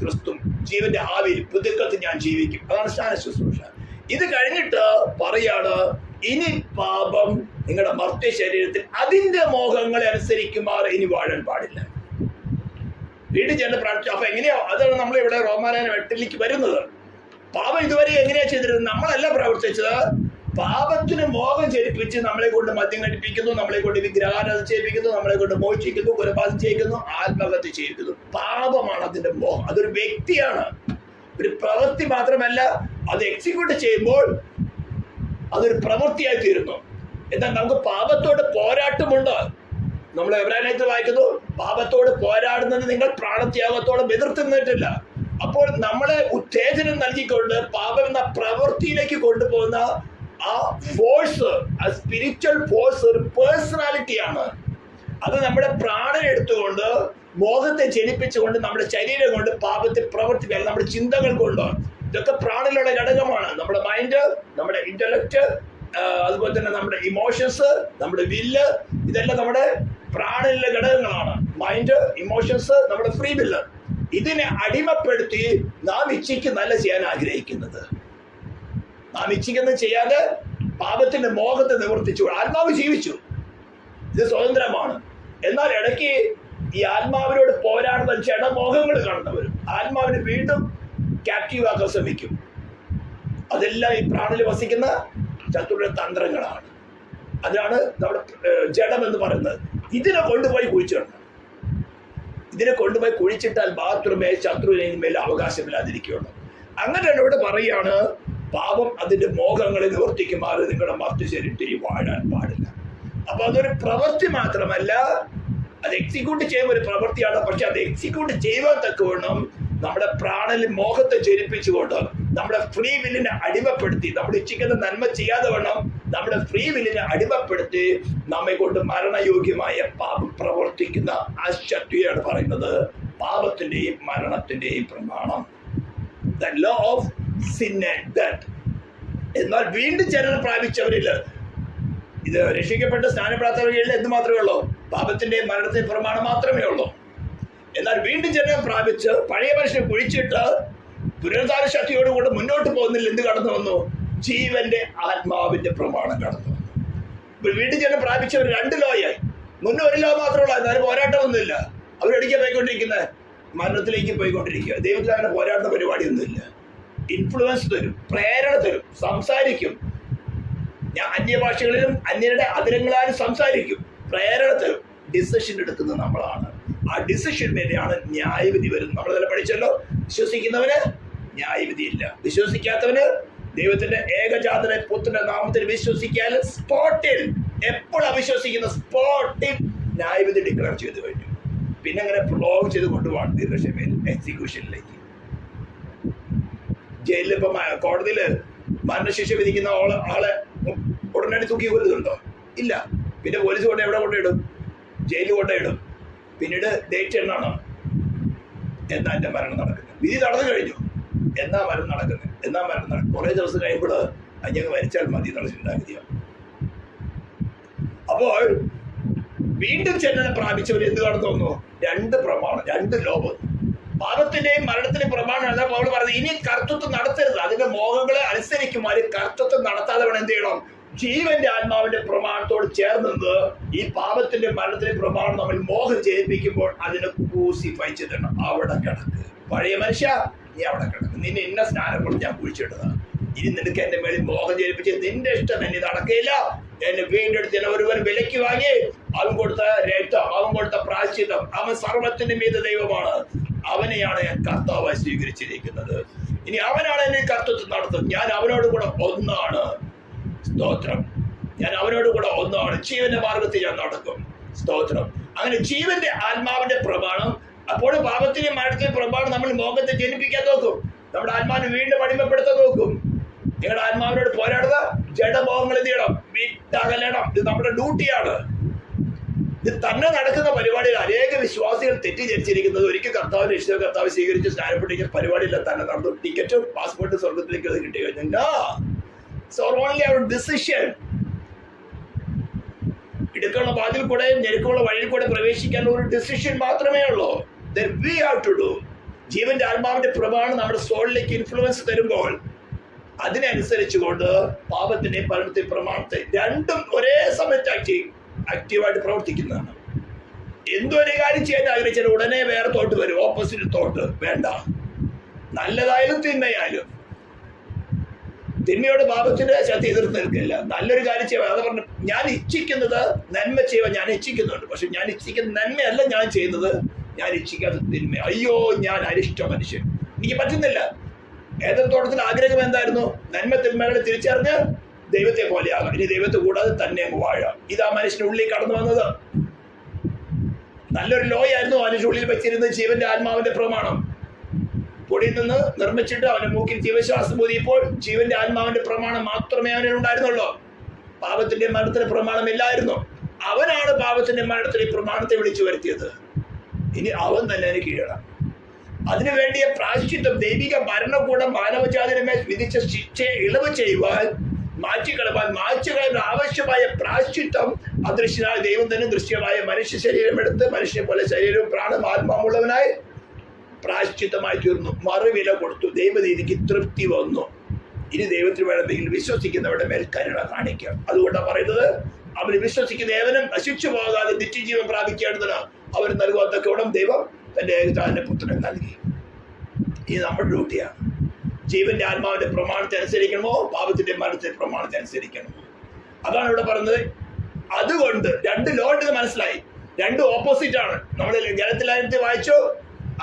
ക്രിസ്തു ജീവന്റെ ആവിയിൽ പുതുക്കത്തിൽ ഞാൻ ജീവിക്കും. അതാണ് സ്നാന ശുശ്രൂഷ. ഇത് കഴിഞ്ഞിട്ട് പറയാണ്, ഇനി പാപം നിങ്ങളുടെ മർത്യ ശരീരത്തിൽ അതിന്റെ മോഹങ്ങളെ അനുസരിക്കുമാർ ഇനി വാഴാൻ പാടില്ല. വീണ്ടും ചെന്ന് പ്രാർത്ഥിച്ചു. അപ്പൊ എങ്ങനെയാ? അതാണ് നമ്മൾ ഇവിടെ റോമാലേഖനം 8-ലേക്ക് വരുന്നത്. പാപം ഇതുവരെ എങ്ങനെയാ ചെയ്തിരുന്നത്? നമ്മളല്ല പ്രവർത്തിച്ചത്. പാപത്തിന് മോഹം ജനിപ്പിച്ച് നമ്മളെ കൊണ്ട് മദ്യം കഴിപ്പിക്കുന്നു, നമ്മളെ കൊണ്ട് വിഗ്രഹാരാധന ചെയ്യിപ്പിക്കുന്നു, നമ്മളെ കൊണ്ട് മോചിക്കുന്നു, കൊലപാതകം ചെയ്യിക്കുന്നു, ആത്മഹത്യ ചെയ്യിക്കുന്നു. പാപമാണ് അതിന്റെ മോഹം. അതൊരു വ്യക്തിയാണ്, ഒരു പ്രവൃത്തി മാത്രമല്ല. അത് എക്സിക്യൂട്ട് ചെയ്യുമ്പോൾ അതൊരു പ്രവൃത്തിയായി തീരുന്നു. എന്നാൽ നമുക്ക് പാപത്തോട് പോരാട്ടമുണ്ട്. നമ്മൾ എബ്രായത്തിൽ വായിക്കുന്നു, പാപത്തോട് പോരാടുന്നത് നിങ്ങൾ പ്രാണത്യാഗത്തോളം എതിർത്ത് നിന്നിട്ടില്ല. അപ്പോൾ നമ്മളെ ഉത്തേജനം നൽകിക്കൊണ്ട് പാപം എന്ന പ്രവൃത്തിയിലേക്ക് കൊണ്ടുപോകുന്ന ആ ഫോഴ്സ്, ആ സ്പിരിച്വൽ ഫോഴ്സ് ഒരു പേഴ്സണാലിറ്റിയാണ്. അത് നമ്മുടെ പ്രാണൻ എടുത്തുകൊണ്ട് മോഹത്തെ ജനിപ്പിച്ചുകൊണ്ട് നമ്മുടെ ശരീരം കൊണ്ട് പാപത്തെ പ്രവർത്തിക്കാൻ, നമ്മുടെ ചിന്തകൾ കൊണ്ട്, ഇതൊക്കെ പ്രാണനിലുള്ള ഘടകമാണ്. നമ്മുടെ മൈൻഡ്, നമ്മുടെ ഇന്റലക്ട്, അതുപോലെ തന്നെ നമ്മുടെ ഇമോഷൻസ്, നമ്മുടെ വില്ല്, ഇതെല്ലാം നമ്മുടെ പ്രാണനിലെ ഘടകങ്ങളാണ്. മൈൻഡ്, ഇമോഷൻസ്, നമ്മുടെ ഫ്രീ വില്ല്. ഇതിനെ അടിമപ്പെടുത്തി നാം ഇച്ഛിക്കുന്നല്ല ചെയ്യാൻ ആഗ്രഹിക്കുന്നത്. നാം ഇച്ഛിക്കുന്നത് ചെയ്യാതെ പാപത്തിന്റെ മോഹത്തെ നിവർത്തിച്ചു. ആത്മാവ് ജീവിച്ചു, ഇത് സ്വതന്ത്രമാണ്. എന്നാൽ ഇടയ്ക്ക് ഈ ആത്മാവിനോട് പോരാടുന്ന ജഡമോഹങ്ങൾ കടന്നു വരും. ആത്മാവിനെ വീണ്ടും ക്യാപ്റ്റീവ് ആക്കാൻ ശ്രമിക്കും. അതെല്ലാം ഈ പ്രാണനിൽ വസിക്കുന്ന ശത്രുവിന്റെ തന്ത്രങ്ങളാണ്. അതാണ് നമ്മുടെ ജഡം എന്ന് പറയുന്നത്. ഇതിനെ കൊണ്ടുപോയി കുഴിച്ചിടണം. ഇതിനെ കൊണ്ടുപോയി കുഴിച്ചിട്ടാൽ മാത്രമേ ശത്രുവിനെ മേൽ അവകാശമില്ലാതിരിക്കുകയുള്ളൂ. അങ്ങനെ എന്നോട് പറയാണ്, പാപം അതിന്റെ മോഹങ്ങളെ നിവർത്തിക്കുമാറ് നിങ്ങളുടെ മർത്യ ശരീരത്തിൽ വാഴാൻ പാടില്ല. അപ്പൊ അതൊരു പ്രവൃത്തി മാത്രമല്ല, അത് എക്സിക്യൂട്ട് ചെയ്യുന്ന ഒരു പ്രവൃത്തിയാണ്. പക്ഷെ അത് എക്സിക്യൂട്ട് ചെയ്യുവാൻ തക്കവണ്ണം നമ്മുടെ പ്രാണനിൽ മോഹത്തെ ജനിപ്പിച്ചുകൊണ്ട് നമ്മുടെ ഫ്രീ വില്ലിനെ അടിമപ്പെടുത്തി, നമ്മൾ ഇച്ഛിക്കുന്ന നന്മ ചെയ്യാതെ വണ്ണം നമ്മുടെ ഫ്രീ വില്ലിനെ അടിമപ്പെടുത്തി നമ്മെ കൊണ്ട് മരണയോഗ്യമായ പാപം പ്രവർത്തിക്കുന്ന ആ ശക്തിയാണ് പറയുന്നത് പാപത്തിന്റെയും മരണത്തിന്റെയും പ്രമാണം. The law of sin and death. എന്നാൽ വീണ്ടും ജനനം പ്രാപിച്ചവരിൽ, ഇത് രക്ഷിക്കപ്പെട്ട സ്നാനപ്രാപ്തവരിൽ എന്ത് മാത്രമേ ഉള്ളൂ? പാപത്തിന്റെയും മരണത്തിന്റെയും പ്രമാണം മാത്രമേ ഉള്ളൂ. എന്നാൽ വീണ്ടും ജനനം പ്രാപിച്ച് പഴയ മനുഷ്യനെ കുഴിച്ചിട്ട് പുനരുദ്ധാന ശക്തിയോടുകൂടി മുന്നോട്ട് പോകുന്നതിൽ എന്ത് കടന്നു വന്നു? ജീവന്റെ ആത്മാവിന്റെ പ്രമാണം കടന്നു വന്നു. ഇപ്പോൾ വീണ്ടും ജനനം പ്രാപിച്ചവർ 2 ലോയായി. മുന്നേ 1 ലോ മാത്രമുള്ള, എന്നാലും പോരാട്ടമൊന്നുമില്ല. അവരെടിക്കാൻ പോയിക്കൊണ്ടിരിക്കുന്നത് മരണത്തിലേക്ക് പോയിക്കൊണ്ടിരിക്കുക. ദൈവത്തിൽ അങ്ങനെ പോരാടുന്ന പരിപാടിയൊന്നുമില്ല. ഇൻഫ്ലുവൻസ് തരും, പ്രേരണ തരും, സംസാരിക്കും. ഞാൻ അന്യഭാഷകളിലും അന്യരുടെ അതിരങ്ങളാലും സംസാരിക്കും. പ്രേരണത്തിൽ ഡിസിഷൻ എടുക്കുന്നത് നമ്മളാണ്. ആ ഡിസിഷൻ വരെയാണ് ന്യായവിധി വരുന്നത്. നമ്മളതെല്ലാം പഠിച്ചല്ലോ. വിശ്വസിക്കുന്നവന് ന്യായവിധിയില്ല, വിശ്വസിക്കാത്തവന് ദൈവത്തിന്റെ ഏകജാതനെ പുത്രന്റെ നാമത്തിൽ വിശ്വസിക്കാൻ സ്പോട്ടിൽ, എപ്പോൾ അവിശ്വസിക്കുന്ന സ്പോട്ടിൽ ന്യായവിധി ഡിക്ലെയർ ചെയ്ത് കഴിഞ്ഞു. പിന്നെ അങ്ങനെ പ്രൊലോഗ് ചെയ്ത് കൊണ്ടുപോകണം ദീർഘക്ഷമയിൽ എക്സിക്യൂഷനിലേക്ക്. ജയിലിൽ ഇപ്പൊ കോടതിയിൽ മരണശിക്ഷ വിധിക്കുന്ന ആളെ ഉടനടി തൂക്കി കൊല്ലുന്നുണ്ടോ? ഇല്ല. പിന്നെ പോലീസ് കൊണ്ട് എവിടെ കൊണ്ടിടും? ജയിലിൽ കൊണ്ടിടും. പിന്നീട് ഡേറ്റ് എന്നാണ് എന്നാ എന്റെ മരണം നടക്കുന്നത്. വിധി നടന്നു കഴിഞ്ഞു, എന്നാ മരണം നടക്കുന്നത്, എന്നാ മരണം നടക്കും. കുറെ ദിവസം കഴിയുമ്പോൾ ഞങ്ങൾ മരിച്ചാൽ മതി എന്നുള്ള ചിന്താഗതിയാണ്. അപ്പോൾ വീണ്ടും ചെന്നനെ പ്രാപിച്ചവർ എന്ത് കാണുന്നു തോന്നുന്നു? രണ്ട് പ്രമാണം, രണ്ട് ലോകം. പാപത്തിന്റെയും മരണത്തിന്റെയും പ്രമാണമല്ല പൗൽ പറയുന്നത്. ഇനി കർത്തൃത്വം നടത്തരുത്, അതിന്റെ മോഹങ്ങളെ അനുസരിക്കുമാര് കർത്തൃത്വം നടത്താതെ വേണം എന്ത് ചെയ്യണം? ജീവന്റെ ആത്മാവിന്റെ പ്രമാണത്തോട് ചേർന്നത് ഈ പാപത്തിന്റെ മരണത്തിന്റെ പ്രമാണം നമ്മൾ മോഹം ചെയ്യിപ്പിക്കുമ്പോൾ അതിനെ ക്രൂസിഫൈ ചെയ്തിടണം. അവിടെ കിടക്ക് പഴയ മനുഷ്യ, നീ അവിടെ കിടക്ക്. നിന്നെ ഇന്ന സ്നാനം കൊണ്ട് ഞാൻ കുഴിച്ചിട്ടതാണ്. ഇനി നിനക്ക് എന്റെ മേളിൽ മോഹം ചെയ്യിപ്പിച്ച് നിന്റെ ഇഷ്ടം എന്നെ നടക്കില്ല. എന്നെ വീണ്ടെടുത്ത് ഒരുവൻ വിലയ്ക്ക് വാങ്ങി, അവൻ കൊടുത്ത രക്തം, അവൻ കൊടുത്ത പ്രായശ്ചിത്തം, അവൻ സർവ്വത്തിന്റെ മീത ദൈവമാണ്. അവനെയാണ് ഞാൻ കർത്താവായി സ്വീകരിച്ചിരിക്കുന്നത്. ഇനി അവനാണ് എന്നെ കർത്തൃത്വം നടത്തുന്നത്. ഞാൻ അവനോട് കൂടെ ഒന്നാണ്. സ്തോത്രം. ഞാൻ അവനോട് കൂടെ ഒന്നാണ്. ജീവന്റെ മാർഗത്തിൽ ഞാൻ നടക്കും. സ്തോത്രം. അങ്ങനെ ജീവന്റെ ആത്മാവിന്റെ പ്രമാണം. അപ്പോൾ പാപത്തിന്റെയും മരണത്തിന്റെയും പ്രമാണം നമ്മൾ മോഹത്തെ ജനിപ്പിക്കാൻ നോക്കും. നമ്മുടെ ആത്മാവിനെ വീണ്ടും അടിമപ്പെടുത്താൻ നോക്കും. നിങ്ങളുടെ ആത്മാവിനോട് പോരാടുക. ജഡമോഹങ്ങൾ എന്ത് ചെയ്യണം? വിട്ടകലണം. ഇത് നമ്മുടെ ഡ്യൂട്ടിയാണ്. ഇത് തന്നെ നടക്കുന്ന പരിപാടിയിൽ അനേക വിശ്വാസികൾ തെറ്റിദ്ധരിച്ചിരിക്കുന്നത് ഒരിക്കൽ കർത്താവിന്റെ ഇഷ്ടം കർത്താവ് സ്വീകരിച്ച് സ്നാനപ്പെട്ടിരിക്കുന്ന പരിപാടിയില്ല തന്നെ നടന്നു. ടിക്കറ്റും പാസ്പോർട്ടും സ്വർഗത്തിലേക്ക് അത് കിട്ടി കഴിഞ്ഞാ ഓൺലി അവർ ഡിസിഷൻ. ഇടുക്കുള്ള വാതിൽ കൂടെ ഞെരുക്കുള്ള വഴിയിൽ കൂടെ പ്രവേശിക്കാനുള്ള ഒരു ഡിസിഷൻ മാത്രമേ ഉള്ളൂ. Then we have to do. ജീവന്റെ ആത്മാവിന്റെ പ്രമാണം നമ്മുടെ സോളിലേക്ക് ഇൻഫ്ലുവൻസ് തരുമ്പോൾ അതിനനുസരിച്ചുകൊണ്ട് പാപത്തിന്റെ മരണത്തിന്റെ പ്രമാണത്തെ രണ്ടും ഒരേ സമയത്ത് ആക്റ്റീവായിട്ട് പ്രവർത്തിക്കുന്നതാണ്. എന്തൊരു കാര്യം ചെയ്യാൻ ആഗ്രഹിച്ചാൽ ഉടനെ വേറെ തോട്ട് വരും, ഓപ്പോസിറ്റ് തോട്ട്. വേണ്ട. നല്ലതായാലും തിന്മയായാലും. തിന്മയോട് പാപത്തിന്റെ ശക്തി എതിർത്ത് നിൽക്കില്ല. നല്ലൊരു കാര്യം ചെയ്യാൻ അത് പറഞ്ഞു. ഞാൻ ഇച്ഛിക്കുന്നത് നന്മ ചെയ്യുവാൻ ഞാൻ ഇച്ഛിക്കുന്നുണ്ട്. പക്ഷെ ഞാൻ ഇച്ഛിക്കുന്ന നന്മയല്ല ഞാൻ ചെയ്യുന്നത്, ഞാൻ ഇച്ഛിക്കാത്ത തിന്മ. അയ്യോ, ഞാൻ അരിഷ്ട മനുഷ്യൻ, എനിക്ക് പറ്റുന്നില്ല. ഏതൊരു തോട്ടത്തിൽ ആഗ്രഹം എന്തായിരുന്നു? നന്മ തിന്മകളെ തിരിച്ചറിഞ്ഞ് ദൈവത്തെ പോലെയാകാം. ഇനി ദൈവത്തെ കൂടാതെ തന്നെ അങ്ങ് വാഴാം. ഇതാ മനുഷ്യന്റെ ഉള്ളിൽ കടന്നു വന്നത്. നല്ലൊരു ലോയായിരുന്നു മനുഷ്യ ഉള്ളിൽ വെച്ചിരുന്നത് ജീവന്റെ ആത്മാവിന്റെ പ്രമാണം. പൊടിയിൽ നിന്ന് നിർമ്മിച്ചിട്ട് അവന്റെ മൂക്കിൽ ജീവശ്വാസം ഊതിയപ്പോൾ ജീവന്റെ ആത്മാവിന്റെ പ്രമാണം മാത്രമേ അവനുണ്ടായിരുന്നുള്ളൂ. പാപത്തിന്റെ മരണത്തിന്റെ പ്രമാണം ഇല്ലായിരുന്നു. അവനാണ് പാപത്തിന്റെ മരണത്തിന്റെ പ്രമാണത്തെ വിളിച്ചു വരുത്തിയത്. ഇനി അവൻ തന്നെ അതിന് കീഴടണം. അതിനു വേണ്ടിയ പ്രായശ്ചിത്തം, ദൈവിക ഭരണകൂടം മാനവജാതിനെ വിധിച്ച ശിക്ഷയെ ഇളവ് ചെയ്യുവാൻ, മാറ്റിക്കളവാൻ, മാറ്റിക്കളയാൻ ആവശ്യമായ പ്രായശ്ചിത്തം അദൃശ്യനായ ദൈവം തന്നെ ദൃശ്യമായ മനുഷ്യ ശരീരം എടുത്ത് മനുഷ്യനെ പോലെ ശരീരവും പ്രാണും ആത്മാവുള്ളവനായി പ്രായശ്ചിത്തമായി തീർന്നു. മറുവില കൊടുത്തു. ദൈവനീതിക്ക് തൃപ്തി വന്നു. ഇനി ദൈവത്തിന് വേണമെങ്കിൽ വിശ്വസിക്കുന്നവരുടെ മേൽ കരുണ കാണിക്കാം. അതുകൊണ്ടാണ് പറയുന്നത്, അവർ വിശ്വസിക്കുന്ന ഏവനും നശിച്ചു പോകാതെ നിത്യജീവൻ പ്രാപിക്കേണ്ടതിന് അവർ നൽകുവാൻ ദൈവം തന്റെ ഏകജാതന്റെ പുത്രനെ നൽകി. ഇത് നമ്മുടെ ഡ്യൂട്ടിയാണ്. ജീവന്റെ ആത്മാവിന്റെ പ്രമാണത്തെ അനുസരിക്കണമോ പാപത്തിന്റെ മരണത്തിന്റെ പ്രമാണത്തെ അനുസരിക്കണമോ? അതാണ് ഇവിടെ പറയുന്നത്. അതുകൊണ്ട് രണ്ട് ലോ ഉണ്ടെന്ന് മനസ്സിലായി. രണ്ട് ഓപ്പോസിറ്റ് ആണ്. നമ്മൾ ജലത്തിലായിട്ട് വായിച്ചു,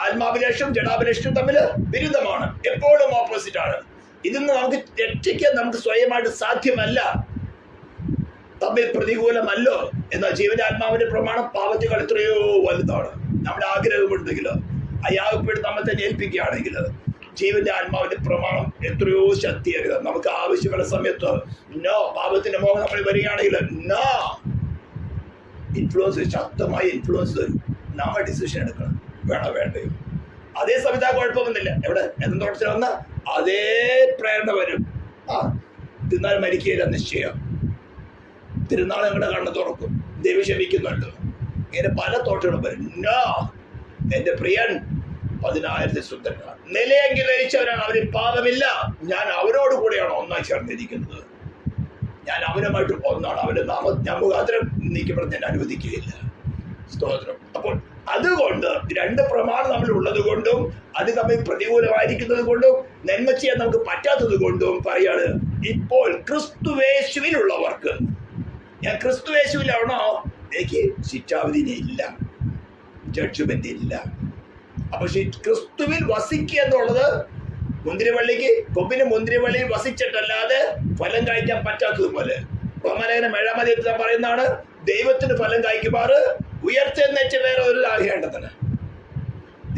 ആത്മാഭിലാഷവും ജഡാഭിലാഷവും തമ്മിൽ വിരുദ്ധമാണ്. എപ്പോഴും ഓപ്പോസിറ്റ് ആണ്. ഇതിന്ന് നമുക്ക് രക്ഷിക്കാൻ നമുക്ക് സ്വയമായിട്ട് സാധ്യമല്ല, തമ്മിൽ പ്രതികൂലമല്ലോ. എന്നാൽ ജീവന്റെ ആത്മാവിന്റെ പ്രമാണം പാപത്തേക്കാൾ എത്രയോ വലുതാണ്. നമ്മുടെ ആഗ്രഹമുണ്ടെങ്കിൽ അയാൾപ്പെട്ട് നമ്മൾ തന്നെ ഏൽപ്പിക്കുകയാണെങ്കിൽ ജീവന്റെ ആത്മാവിന്റെ പ്രമാണം എത്രയോ ശക്തിയേറിയത്. നമുക്ക് ആവശ്യമുള്ള സമയത്ത് നോ, പാപത്തിന്റെ മോഹം നമ്മൾ വരികയാണെങ്കിൽ നോ, ഇൻഫ്ലുവൻസ്, ശക്തമായ ഇൻഫ്ലുവൻസ് തരും. നമ്മൾ ഡിസിഷൻ എടുക്കണം, വേണോ വേണ്ടയോ. അതേ സമയത്ത് ആ കുഴപ്പമൊന്നുമില്ല. എവിടെ എന്തൊടത്തിൽ വന്ന അതേ പ്രേരണ വരും. തിന്നാൽ മരിക്കുകയില്ല നിശ്ചയം. തിരുനാൾ നിങ്ങളുടെ കണ്ണ് തുറക്കും. ദൈവം ക്ഷമിക്കുന്നുണ്ട്. ഇങ്ങനെ പല തോട്ടുകളും വരും. നോ, എന്റെ പ്രിയൻ 10,000 സുന്ദരനാണ്. നിലയെങ്കിൽ ധരിച്ചവരാണ്, അവരിൽ പാപമില്ല. ഞാൻ അവരോട് കൂടെയാണ് ഒന്നായി ചേർന്നിരിക്കുന്നത്. ഞാൻ അവനുമായിട്ട് ഒന്നാണ്. അവന്റെ ഞാൻ മുഖാന്തരം നീക്കപ്പെടാൻ ഞാൻ അനുവദിക്കുകയില്ല. സ്തോത്രം. അപ്പോൾ അതുകൊണ്ട് രണ്ട് പ്രമാണം നമ്മൾ ഉള്ളത് കൊണ്ടും അത് തമ്മിൽ പ്രതികൂലമായിരിക്കുന്നത് കൊണ്ടും നന്മ ചെയ്യാൻ നമുക്ക് പറ്റാത്തത് കൊണ്ടും പറയാണ്, ഇപ്പോൾ ക്രിസ്തുവേശുവിലുള്ളവർക്ക്, ഞാൻ ക്രിസ്തുവേശുവിലാണോ, എനിക്ക് ശിക്ഷാവിധി ഇല്ല, ജഡ്ജ്മെന്റ് ഇല്ല. അപ്പൊ ക്രിസ്തുവിൽ വസിക്കുക എന്നുള്ളത് മുന്തിരിവള്ളിക്ക് കൊമ്പിന് മുന്തിരിവള്ളിയിൽ വസിച്ചിട്ടല്ലാതെ ഫലം കഴിക്കാൻ പറ്റാത്തതുപോലെ റോമാലേഖനം 7-ാം അധ്യായത്തിൽ പറയുന്നതാണ്, ദൈവത്തിന് ഫലം കഴിക്കുമാറ് ഉയർത്തെഴുന്നേറ്റ് വേറെ ഒരു ആകേണ്ടതിന്.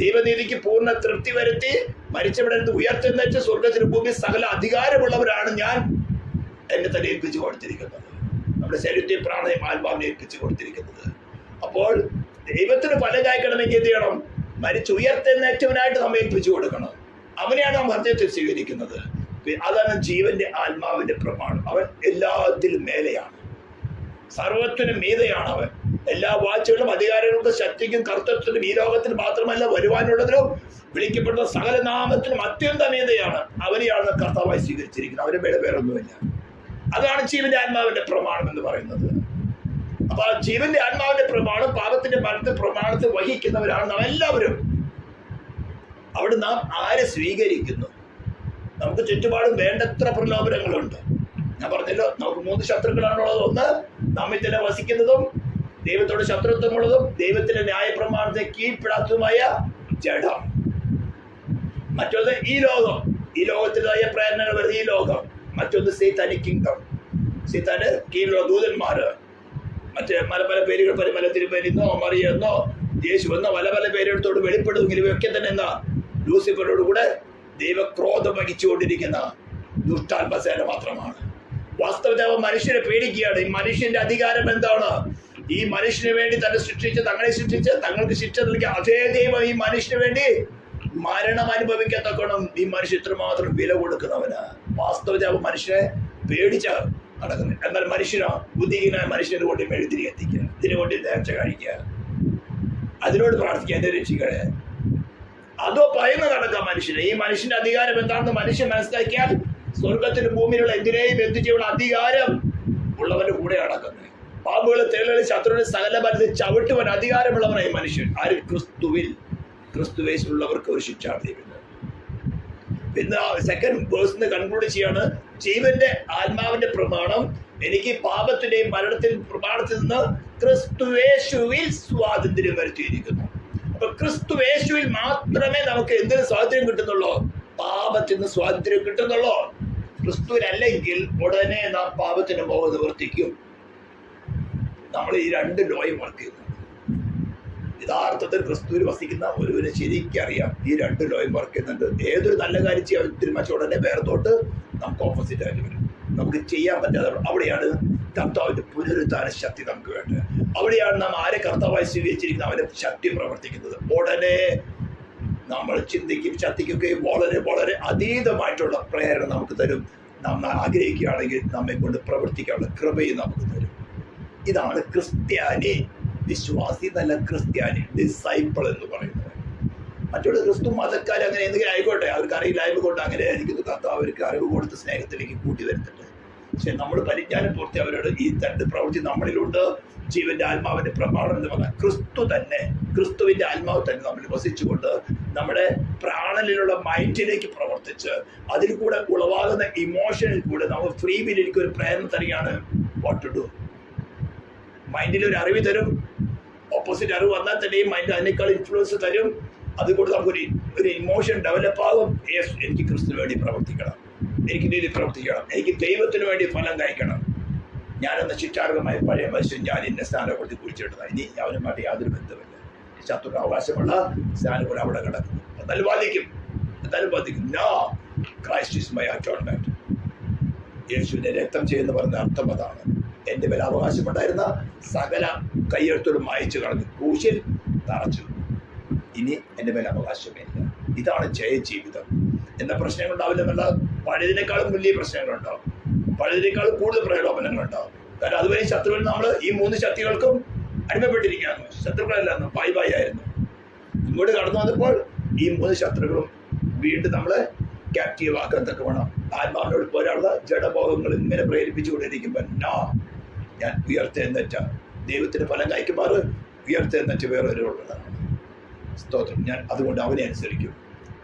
ദൈവനീതിക്ക് പൂർണ്ണ തൃപ്തി വരുത്തി മരിച്ചവിടുന്ന് ഉയർത്തെഴുന്നേറ്റ് സ്വർഗത്തിന് ഭൂമി സകല അധികാരമുള്ളവരാണ് ഞാൻ എന്നെ തന്നെ ഏൽപ്പിച്ചു കൊടുത്തിരിക്കുന്നത്, നമ്മുടെ ശരീരത്തെ പ്രാണനെയും ആത്മാവിനെ ഏൽപ്പിച്ചു കൊടുത്തിരിക്കുന്നത്. അപ്പോൾ ദൈവത്തിന് ഫലം കായ്ക്കണമെങ്കിൽ എന്ത് ചെയ്യണം? മരിച്ചുയർത്തെഴുന്നേറ്റവനായിട്ട് നമ്മെ ഏൽപ്പിച്ചു കൊടുക്കണം. അവനെയാണ് നാം ഹൃദയത്തിൽ സ്വീകരിക്കുന്നത്. അതാണ് ജീവന്റെ ആത്മാവിന്റെ പ്രമാണം. അവൻ എല്ലാത്തിലും മേലെയാണ്, സർവത്തിനും മീതെയാണ് അവൻ. എല്ലാ വാഴ്ചകളും അധികാരങ്ങൾക്കും ശക്തിക്കും കർത്തൃത്വത്തിനും ഈ ലോകത്തിന് മാത്രമല്ല വരുവാനുള്ളതിനും വിളിക്കപ്പെടുന്ന സകല നാമത്തിനും അത്യന്തം മീതെയാണ്. അവനെയാണ് കർത്താവായി സ്വീകരിച്ചിരിക്കുന്നത്. അവരെ വേറൊന്നുമില്ല. അതാണ് ജീവന്റെ ആത്മാവിന്റെ പ്രമാണം എന്ന് പറയുന്നത്. അപ്പൊ ആ ജീവന്റെ ആത്മാവിന്റെ പ്രമാണം, പാപത്തിന്റെ മരണത്തെ പ്രമാണത്തെ വഹിക്കുന്നവരാണ് നാം എല്ലാവരും. അവിടെ നാം ആരെ സ്വീകരിക്കുന്നു? നമുക്ക് ചുറ്റുപാടും വേണ്ടത്ര പ്രലോഭനങ്ങളുണ്ട്. ഞാൻ പറഞ്ഞല്ലോ, നമുക്ക് 3 ശത്രുക്കളാണുള്ളത്. ഒന്ന്, നമ്മിൽ തന്നെ വസിക്കുന്നതും ദൈവത്തോട് ശത്രുത്വമുള്ളതും ദൈവത്തിന്റെ ന്യായപ്രമാണത്തെ കീഴ്പ്പെടാത്തതുമായ ജഡം. മറ്റൊന്ന് ഈ ലോകം, ഈ ലോകത്തിൻ്റെതായ പ്രേരണകൾ വരുന്ന ഈ ലോകം. മറ്റൊന്ന് സൈത്താനിക് കിങ്ഡം, സൈത്താന് കീഴിലുള്ള ദൂതന്മാര്. മറ്റേ പല പല പേരുകൾ, പരിമല തിരുപ്പേരിന്നോ മറിയെന്നോ യേശുവെന്നോ പല പല പേരെടുത്തോട് വെളിപ്പെടുമെങ്കിലും ഇവയൊക്കെ തന്നെ എന്താ? ലൂസിഫറോട് കൂടെ ദൈവക്രോധം വഹിച്ചുകൊണ്ടിരിക്കുന്ന ദുഷ്ടാത്മസേന മാത്രമാണ്. വാസ്തവത്തിൽ അവൻ മനുഷ്യരെ പേടിക്കുകയാണ്. ഈ മനുഷ്യന്റെ അധികാരം എന്താണ്? ഈ മനുഷ്യന് വേണ്ടി തന്നെ സൃഷ്ടിച്ച്, തങ്ങളെ സൃഷ്ടിച്ച് തങ്ങൾക്ക് ശിക്ഷ നൽകിയ അതേ ദൈവം ഈ മനുഷ്യന് വേണ്ടി മരണം അനുഭവിക്കത്തക്കണം. ഈ മനുഷ്യൻ ഇത്രമാത്രം വില കൊടുക്കുന്നവന്. വാസ്തവത്തിൽ അവൻ മനുഷ്യനെ പേടിച്ച നടക്കുന്നത്. എന്നാൽ മനുഷ്യനോ, ബുദ്ധിഹീനായ മനുഷ്യന് കൊണ്ട് മെഴുതിരി എത്തിക്കുക, ഇതിനു കൊണ്ട് നേർച്ച കഴിക്കുക, അതിനോട് പ്രാർത്ഥിക്കുക, എന്നെ രക്ഷിക്കണേ. അതോ ഭയന്ന് നടക്കുക മനുഷ്യന്. ഈ മനുഷ്യന്റെ അധികാരം എന്താണെന്ന് മനുഷ്യൻ മനസ്സിലാക്കിയാൽ സ്വർഗത്തിനും ഭൂമിയിലുള്ള എന്തിനേയും എത്തിച്ചുള്ള അധികാരം ഉള്ളവന്റെ കൂടെ നടക്കുന്നത്. പാമ്പുകളെ, തേളുകളെ, ശത്രുവിനെ സകല ബലത്തിൽ ചവിട്ടുവാൻ അധികാരമുള്ളവനായി മനുഷ്യൻ. ആരും ക്രിസ്തുവേശുള്ളവർക്ക് ഒരു ശിക്ഷാവിധിയുണ്ട്. പിന്നെ സെക്കൻഡ് വേഴ്സിന് കൺക്ലൂഡ് ചെയ്യാണ്, ജീവന്റെ ആത്മാവിന്റെ പ്രമാണം എനിക്ക് പാപത്തിന്റെയും മരണത്തിന്റെയും പ്രമാണത്തിൽ നിന്ന് ക്രിസ്തുവേശുവിൽ സ്വാതന്ത്ര്യം വരുത്തിയിരിക്കുന്നു. അപ്പൊ ക്രിസ്തുവേശുവിൽ മാത്രമേ നമുക്ക് എന്തിനു സ്വാതന്ത്ര്യം കിട്ടുന്നുള്ളൂ? പാപത്തിന് സ്വാതന്ത്ര്യം കിട്ടുന്നുള്ളൂ. ക്രിസ്തുവിനല്ലെങ്കിൽ ഉടനെ നാം പാപത്തിന് മോഹം നിവർത്തിക്കും. നമ്മൾ ഈ 2 ലോയും വർക്ക് ചെയ്യുന്നു. യഥാർത്ഥത്തിൽ ക്രിസ്തുവിൽ വസിക്കുന്ന ഒരുവന് ശരിക്കറിയാം ഈ 2 ലോയും വർക്ക് ചെയ്യുന്നുണ്ട്. ഏതൊരു നല്ല കാര്യം ചെയ്യാൻ തീരുമാനിച്ച ഉടനെ വേറെത്തോട്ട് നമുക്ക് ഓപ്പോസിറ്റ് ആയിട്ട് വരും. നമുക്ക് ചെയ്യാൻ പറ്റാതെ. അവിടെയാണ് കർത്താവിന്റെ പുനരുദ്ധാന ശക്തി നമുക്ക് വേണ്ടത്. അവിടെയാണ് നാം ആരെ കർത്താവായി സ്വീകരിച്ചിരിക്കുന്ന അവന്റെ ശക്തി പ്രവർത്തിക്കുന്നത്. ഉടനെ നമ്മൾ ചിന്തിക്കും, ശക്തിക്കുകയും വളരെ വളരെ അതീതമായിട്ടുള്ള പ്രേരണ നമുക്ക് തരും. നാം ആഗ്രഹിക്കുകയാണെങ്കിൽ നമ്മെ കൊണ്ട് പ്രവർത്തിക്കാനുള്ള കൃപയും നമുക്ക് തരും. ഇതാണ് ക്രിസ്ത്യാനി. വിശ്വാസി നല്ല ക്രിസ്ത്യാനി, ഡിസൈപ്പിൾ എന്ന് പറയുന്നത്. മറ്റുള്ള ക്രിസ്തു മതക്കാർ അങ്ങനെ എന്തെങ്കിലും ആയിക്കോട്ടെ, അവർക്ക് അറിയില്ലായ്മ കൊണ്ട് അങ്ങനെ ആയിരിക്കുന്നു. കർത്താവ് അവർക്ക് അറിവ് കൊടുത്ത് സ്നേഹത്തിലേക്ക് കൂട്ടി വരുന്നുണ്ട്. പക്ഷെ നമ്മൾ പരിജ്ഞാനം പൂർത്തി അവരോട് ഈ 2 പ്രവൃത്തി നമ്മളിലുണ്ട്. ജീവന്റെ ആത്മാവിന്റെ പ്രമാണം എന്ന് പറഞ്ഞാൽ ക്രിസ്തു തന്നെ, ക്രിസ്തുവിന്റെ ആത്മാവ് തന്നെ നമ്മൾ വസിച്ചുകൊണ്ട് നമ്മുടെ പ്രാണനിലുള്ള മൈൻഡിലേക്ക് പ്രവർത്തിച്ച് അതിൽ കൂടെ ഉളവാകുന്ന ഇമോഷനിൽ കൂടെ നമ്മൾ ഫ്രീ വില്ലിലേക്ക് ഒരു പ്രേരണ തരികയാണ്. What to do. മൈൻഡിൽ ഒരു അറിവ് തരും. ഓപ്പോസിറ്റ് അറിവ് വന്നാൽ തന്നെയും മൈൻഡ് അതിനേക്കാൾ ഇൻഫ്ലുവൻസ് തരും. അതുകൊണ്ട് നമുക്കൊരു ഇമോഷൻ ഡെവലപ്പ് ആകും. യെസ്, എനിക്ക് ക്രിസ്തുവിന് വേണ്ടി പ്രവർത്തിക്കണം, എനിക്ക് നീതി പ്രവർത്തിക്കണം, എനിക്ക് ദൈവത്തിന് വേണ്ടി ഫലം കഴിക്കണം. ഞാനെന്ന ശിക്ഷാർഹമായ പഴയ മനുഷ്യൻ ഞാൻ ഇന്ന സ്ഥാനപ്പെടുത്തി കുറിച്ചിട്ടതാണ്. ഇനി അവനുമായിട്ട് യാതൊരു ബന്ധമില്ല. ശത്രുവിന് അവകാശമുള്ള സ്ഥാനങ്ങൾ അവിടെ കിടക്കുന്നു. എന്നാലും ബാധിക്കും. No, Christ is my atonement. യേശുവിനെ രക്തം ചെയ്യുന്ന പറഞ്ഞ അർത്ഥം അതാണ്. എൻ്റെ മേൽ അവകാശമുണ്ടായിരുന്ന സകല കയ്യെഴുത്തോടും മായച്ചു കളഞ്ഞു, ക്രൂശിൽ തറച്ചു. ഇനി എൻ്റെ മേൽ അവകാശമില്ല. ഇതാണ് ജയജീവിതം. എന്ന പ്രശ്നങ്ങളുണ്ടാവില്ലെന്നുള്ള പഴയതിനേക്കാളും വലിയ പ്രശ്നങ്ങളുണ്ടാവും, പഴയതിനേക്കാളും കൂടുതൽ പ്രലോഭനങ്ങളുണ്ടാവും. കാരണം അതുവരെ ശത്രുവിൽ നമ്മൾ ഈ 3 ശക്തികൾക്കും അടിമപ്പെട്ടിരിക്കുകയാണ്. ശത്രുക്കളല്ലായിരുന്നു, ബായ് ആയിരുന്നു. ഇങ്ങോട്ട് കടന്നു വന്നപ്പോൾ ഈ 3 ശത്രുക്കളും വീണ്ടും നമ്മളെ ക്യാപ്റ്റീവ് ആക്കാൻ തക്കവണ്ണം ആത്മാവിനോട് പോരാടുന്ന ജഡബോധങ്ങൾ ഇങ്ങനെ പ്രേരിപ്പിച്ചുകൊണ്ടിരിക്കുമ്പോൾ ഞാൻ ഉയർത്തെഴുന്നേറ്റ ദൈവത്തിന് ഫലം കായ്ക്കുമാറ് ഉയർത്തെഴുന്നേറ്റ് വേറൊരു ഉള്ളതാണ്. സ്തോത്രം. ഞാൻ അതുകൊണ്ട് അവനെ അനുസരിക്കും.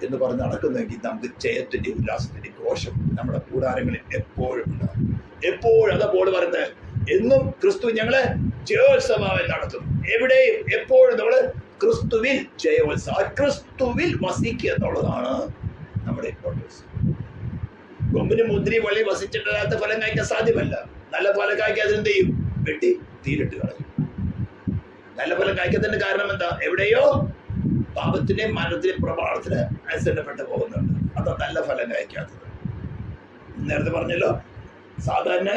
എന്ന് പറഞ്ഞ് നടക്കുന്നെങ്കിൽ നമുക്ക് ജയത്തിന്റെ ഉല്ലാസത്തിന്റെ ഘോഷം നമ്മുടെ കൂടാരങ്ങളിൽ എപ്പോഴും ഉണ്ടാകും. എപ്പോഴും അതപ്പോൾ പറയുന്നത് എന്നും ക്രിസ്തു ഞങ്ങളെ ജയോത്സവം നടത്തും. എവിടെയും എപ്പോഴും നമ്മള് ക്രിസ്തുവിൽ ജയോത്സവം, ക്രിസ്തുവിൽ വസിക്കുക എന്നുള്ളതാണ് നമ്മുടെ ഇമ്പോർട്ടൻസ്. കൊമ്പിന് മുന്തിരി വള്ളി വസിച്ചിട്ടില്ലാത്ത ഫലം കായ്ക്കാൻ സാധ്യമല്ല. നല്ല ഫലം കായ്ക്കാൻ അതെന്ത് ചെയ്യും? വെട്ടി തീരിട്ട് കളയും. നല്ല ഫലം കായ്ക്കത്തിന്റെ കാരണം എന്താ? എവിടെയോ പാപത്തിന്റെയും മരണത്തിന്റെയും പ്രമാണത്തിന് അനുസരണപ്പെട്ട് പോകുന്നുണ്ട്. അതാ നല്ല ഫലം കായ്ക്കാത്തത്. നേരത്തെ പറഞ്ഞല്ലോ, സാധാരണ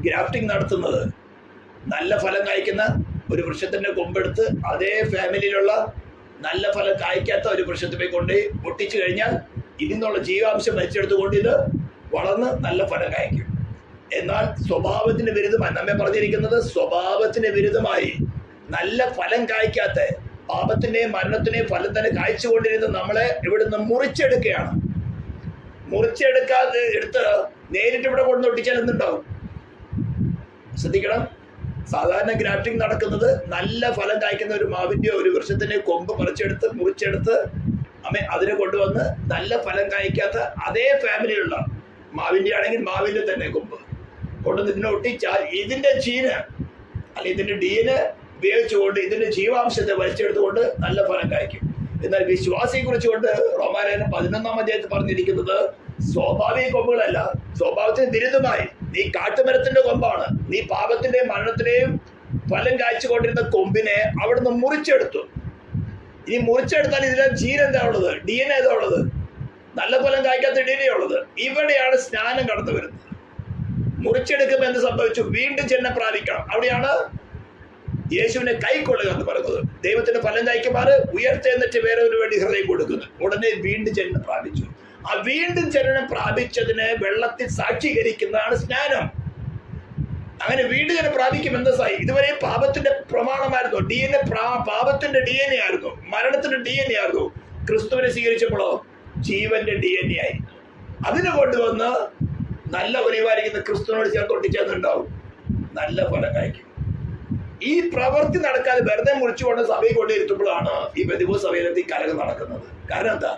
ഗ്രാഫ്റ്റിംഗ് നടത്തുന്നത് നല്ല ഫലം കായ്ക്കുന്ന ഒരു വൃക്ഷത്തിന്റെ കൊമ്പെടുത്ത് അതേ ഫാമിലിയിലുള്ള നല്ല ഫലം കായ്ക്കാത്ത ഒരു വൃക്ഷത്തെ കൊണ്ട് പൊട്ടിച്ചു കഴിഞ്ഞാൽ ഇതിന്നുള്ള ജീവാംശം വലിച്ചെടുത്തുകൊണ്ട് ഇത് വളർന്ന് നല്ല ഫലം കായ്ക്കും. എന്നാൽ സ്വഭാവത്തിന് വിരുദ്ധമായി നമ്മെ പറഞ്ഞിരിക്കുന്നത്, സ്വഭാവത്തിന് വിരുദ്ധമായി നല്ല ഫലം കായ്ക്കാത്ത പാപത്തിന്റെയും മരണത്തിന്റെയും ഫലം തന്നെ കായ്ച്ചുകൊണ്ടിരുന്ന നമ്മളെ ഇവിടുന്ന് മുറിച്ചെടുക്കുകയാണ്. മുറിച്ചെടുക്കാതെ എടുത്ത് നേരിട്ട് ഇവിടെ കൊണ്ട് ഒട്ടിച്ചാൽ എന്തുണ്ടാവും? ശ്രദ്ധിക്കണം. സാധാരണ ഗ്രാഫ്റ്റിംഗ് നടക്കുന്നത് നല്ല ഫലം കായ്ക്കുന്ന ഒരു മാവിന്റെയോ ഒരു വൃക്ഷത്തിന്റെ കൊമ്പ് മുറിച്ചെടുത്ത് അതിനെ കൊണ്ടുവന്ന് നല്ല ഫലം കായ്ക്കാത്ത അതേ ഫാമിലിയിലുള്ള മാവിന്റെ ആണെങ്കിൽ മാവിന്റെ തന്നെ കൊമ്പ് കൊണ്ടുവന്ന് ഇതിനെ ഒട്ടിച്ചാൽ ഇതിന്റെ ജീന് അല്ലെങ്കിൽ ഇതിന്റെ DNA ഉപയോഗിച്ചുകൊണ്ട് ഇതിന്റെ ജീവാംശത്തെ വലിച്ചെടുത്തുകൊണ്ട് നല്ല ഫലം കായ്ക്കും. എന്നാൽ വിശ്വാസിയെ കുറിച്ചുകൊണ്ട് റോമാലേഖനം 11-ാം അധ്യായത്തിൽ പറഞ്ഞിരിക്കുന്നത് സ്വാഭാവിക കൊമ്പുകളല്ല, സ്വഭാവത്തിന് വിരുദ്ധമായി നീ കാട്ടുമരത്തിന്റെ കൊമ്പാണ്. നീ പാപത്തിന്റെയും മരണത്തിന്റെയും ഫലം കായ്ച്ചുകൊണ്ടിരുന്ന കൊമ്പിനെ അവിടുന്ന് മുറിച്ചെടുത്തു. ഇനി മുറിച്ചെടുത്താൽ ഇതിലെ ജീൻ എന്താ ഉള്ളത്? DNA ഏതാ ഉള്ളത്? നല്ല ഫലം കായ്ക്കാത്ത DNA ഉള്ളത്. ഇവിടെയാണ് സ്നാനം കടന്നു വരുന്നത്. മുറിച്ചെടുക്കുമ്പോൾ എന്ത് സംഭവിച്ചു? വീണ്ടും ജന്മം പ്രാപിക്കണം. അവിടെയാണ് യേശുവിനെ കൈക്കൊള്ളുക എന്ന് പറയുന്നത്. ദൈവത്തിന്റെ ഫലം കായ്ക്കുമാറ് ഉയർത്തെന്നിട്ട് വേറെ ഒരു വേണ്ടി ഹൃദയം കൊടുക്കുന്നു. ഉടനെ വീണ്ടും ജന്മം പ്രാപിച്ചു. ആ വീണ്ടും ജനനം പ്രാപിച്ചതിനെ വെള്ളത്തിൽ സാക്ഷീകരിക്കുന്നതാണ് സ്നാനം. അങ്ങനെ വീണ്ടും ജനം പ്രാപിക്കും. എന്താ ഇതുവരെ പാപത്തിന്റെ പ്രമാണമായിരുന്നു. DNA പാപത്തിന്റെ DNA ആയിരുന്നു, മരണത്തിന്റെ DNA ആയിരുന്നു. ക്രിസ്തുവിനെ സ്വീകരിച്ചപ്പോഴോ ജീവന്റെ DNA ആയി. അതിനെ കൊണ്ടുവന്ന് നല്ല പരിപാലിക്കുന്ന ക്രിസ്തുവിനോട് ചേർത്തൊട്ടിച്ചേർന്നുണ്ടാവും, നല്ല ഫലം കായ്ക്കും. ഈ പ്രവൃത്തി നടക്കാതെ വെറുതെ മുറിച്ചുകൊണ്ട് സഭയിൽ കൊണ്ടിരുത്തുമ്പോഴാണ് ഈ പെന്തക്കോസ്ത് സഭയിലെത്തി കലകം നടക്കുന്നത്. കാരണം എന്താ?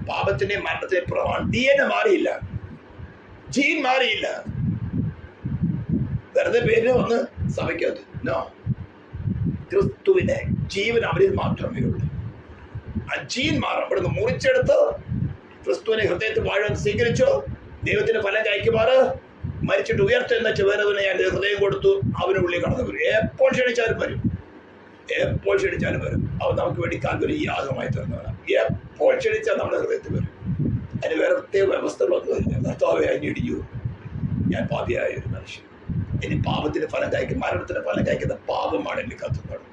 പാപത്തിന്റെയും മരണത്തിന്റെയും പ്രമാണം DNA മാറിയില്ല, ജീൻ മാറിയില്ല. വെറുതെ പേര് വന്ന് സഭയ്ക്കകത്ത് നോ, ക്രിസ്തുവിനെ ജീവൻ അവരിൽ മാത്രമേ ഉള്ളൂ. ആ ജീൻ മാറും. ഇവിടുന്ന് മുറിച്ചെടുത്ത് ക്രിസ്തുവിനെ ഹൃദയത്തിൽ വാഴാൻ സ്വീകരിച്ചോ, ദൈവത്തിന്റെ ഫലം കായ്ക്കുമാറ് മരിച്ചിട്ട് ഉയർത്തെന്നിട്ട് വേറെതിനെ ഞാൻ ഹൃദയം കൊടുത്തു, അവന് ഉള്ളിൽ കടന്നു വരും. എപ്പോൾ ക്ഷണിച്ചാലും വരും, എപ്പോൾ ക്ഷണിച്ചാലും വരും. അവൻ നമുക്ക് വേണ്ടി കാൽവരി യാഗമായി തരുന്നവനാണ്. എപ്പോൾ ക്ഷണിച്ചാൽ നമ്മുടെ ഹൃദയത്തിൽ വരും. അതിന് വേറെ പ്രത്യേക വ്യവസ്ഥകളൊന്നുമില്ല. കർത്താവേ, അന്വേഷിക്കൂ, ഞാൻ പാപിയായ ഒരു മനുഷ്യൻ, ഇനി പാപത്തിന് ഫലം കായ്ക്കും, മരണത്തിന് ഫലം കായ്ക്കുന്ന പാപമാണ് എന്നെ കത്തുന്നത്.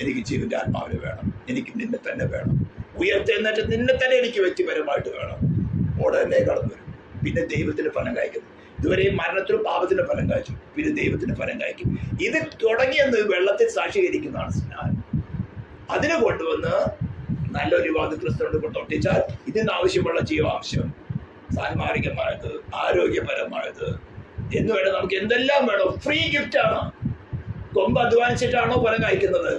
എനിക്ക് ജീവന്റെ ആത്മാവിന് വേണം, എനിക്ക് നിന്നെ തന്നെ വേണം. ഉയർത്തെന്നിട്ട് നിന്നെ തന്നെ എനിക്ക് വ്യക്തിപരമായിട്ട് വേണം. ഉടനെ കടന്നു വരും. പിന്നെ ദൈവത്തിന്റെ ഫലം കായ്ക്കുന്നു. ഇതുവരെ മരണത്തിനും പാപത്തിന്റെ ഫലം കായ്ച്ചു, പിന്നെ ദൈവത്തിന്റെ ഫലം കായ്ക്കും. ഇത് തുടങ്ങിയെന്ന് വെള്ളത്തിൽ സാക്ഷീകരിക്കുന്നതാണ് സ്നാനം. അതിനെ കൊണ്ടുവന്ന് നല്ലൊരു വാദ ക്രിസ്തുവിനെ കൊണ്ട് ഒട്ടിച്ചാൽ ഇതിന് ആവശ്യമുള്ള ജീവാംശം, സാൻമാർഗികമായത്, ആരോഗ്യപരമായത് എന്ന് വേണം. നമുക്ക് എന്തെല്ലാം വേണം, ഫ്രീ ഗിഫ്റ്റ് ആണ്. കൊമ്പ് അധ്വാനിച്ചിട്ടാണോ ഫലം കായ്ക്കുന്നത്?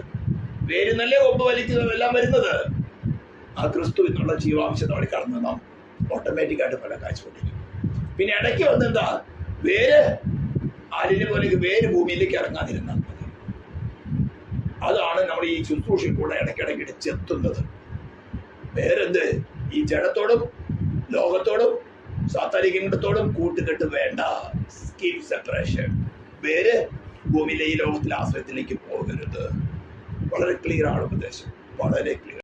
വേര് നല്ല കൊമ്പ് വലിക്കുന്നത് എല്ലാം വരുന്നത് ആ ക്രിസ്തു എന്നുള്ള ജീവാംശം നമ്മൾ കടന്ന് നാം ഓട്ടോമാറ്റിക്കായിട്ട് ഫലം കായ്ച്ചുകൊണ്ടിരിക്കും. പിന്നെ ഇടയ്ക്ക് വന്നെന്താ? വേര് ആലിനെ പോലെ വേര് ഭൂമിയിലേക്ക് ഇറങ്ങാതിരുന്നാൽ മതി. അതാണ് നമ്മൾ ഈ ശുശ്രൂഷയിൽ കൂടെ ഇടയ്ക്കിടയ്ക്ക് ചെത്തുന്നത്. വേറെന്ത്? ഈ ജഡത്തോടും ലോകത്തോടും സാത്താരികത്തോടും കൂട്ടുകെട്ട് വേണ്ട. Skin separation. വേര് ഭൂമിയിലെ ഈ ലോകത്തിലെ ആശ്രയത്തിലേക്ക് പോകരുത്. വളരെ ക്ലിയർ ആണ് ഉപദേശം, വളരെ ക്ലിയർ.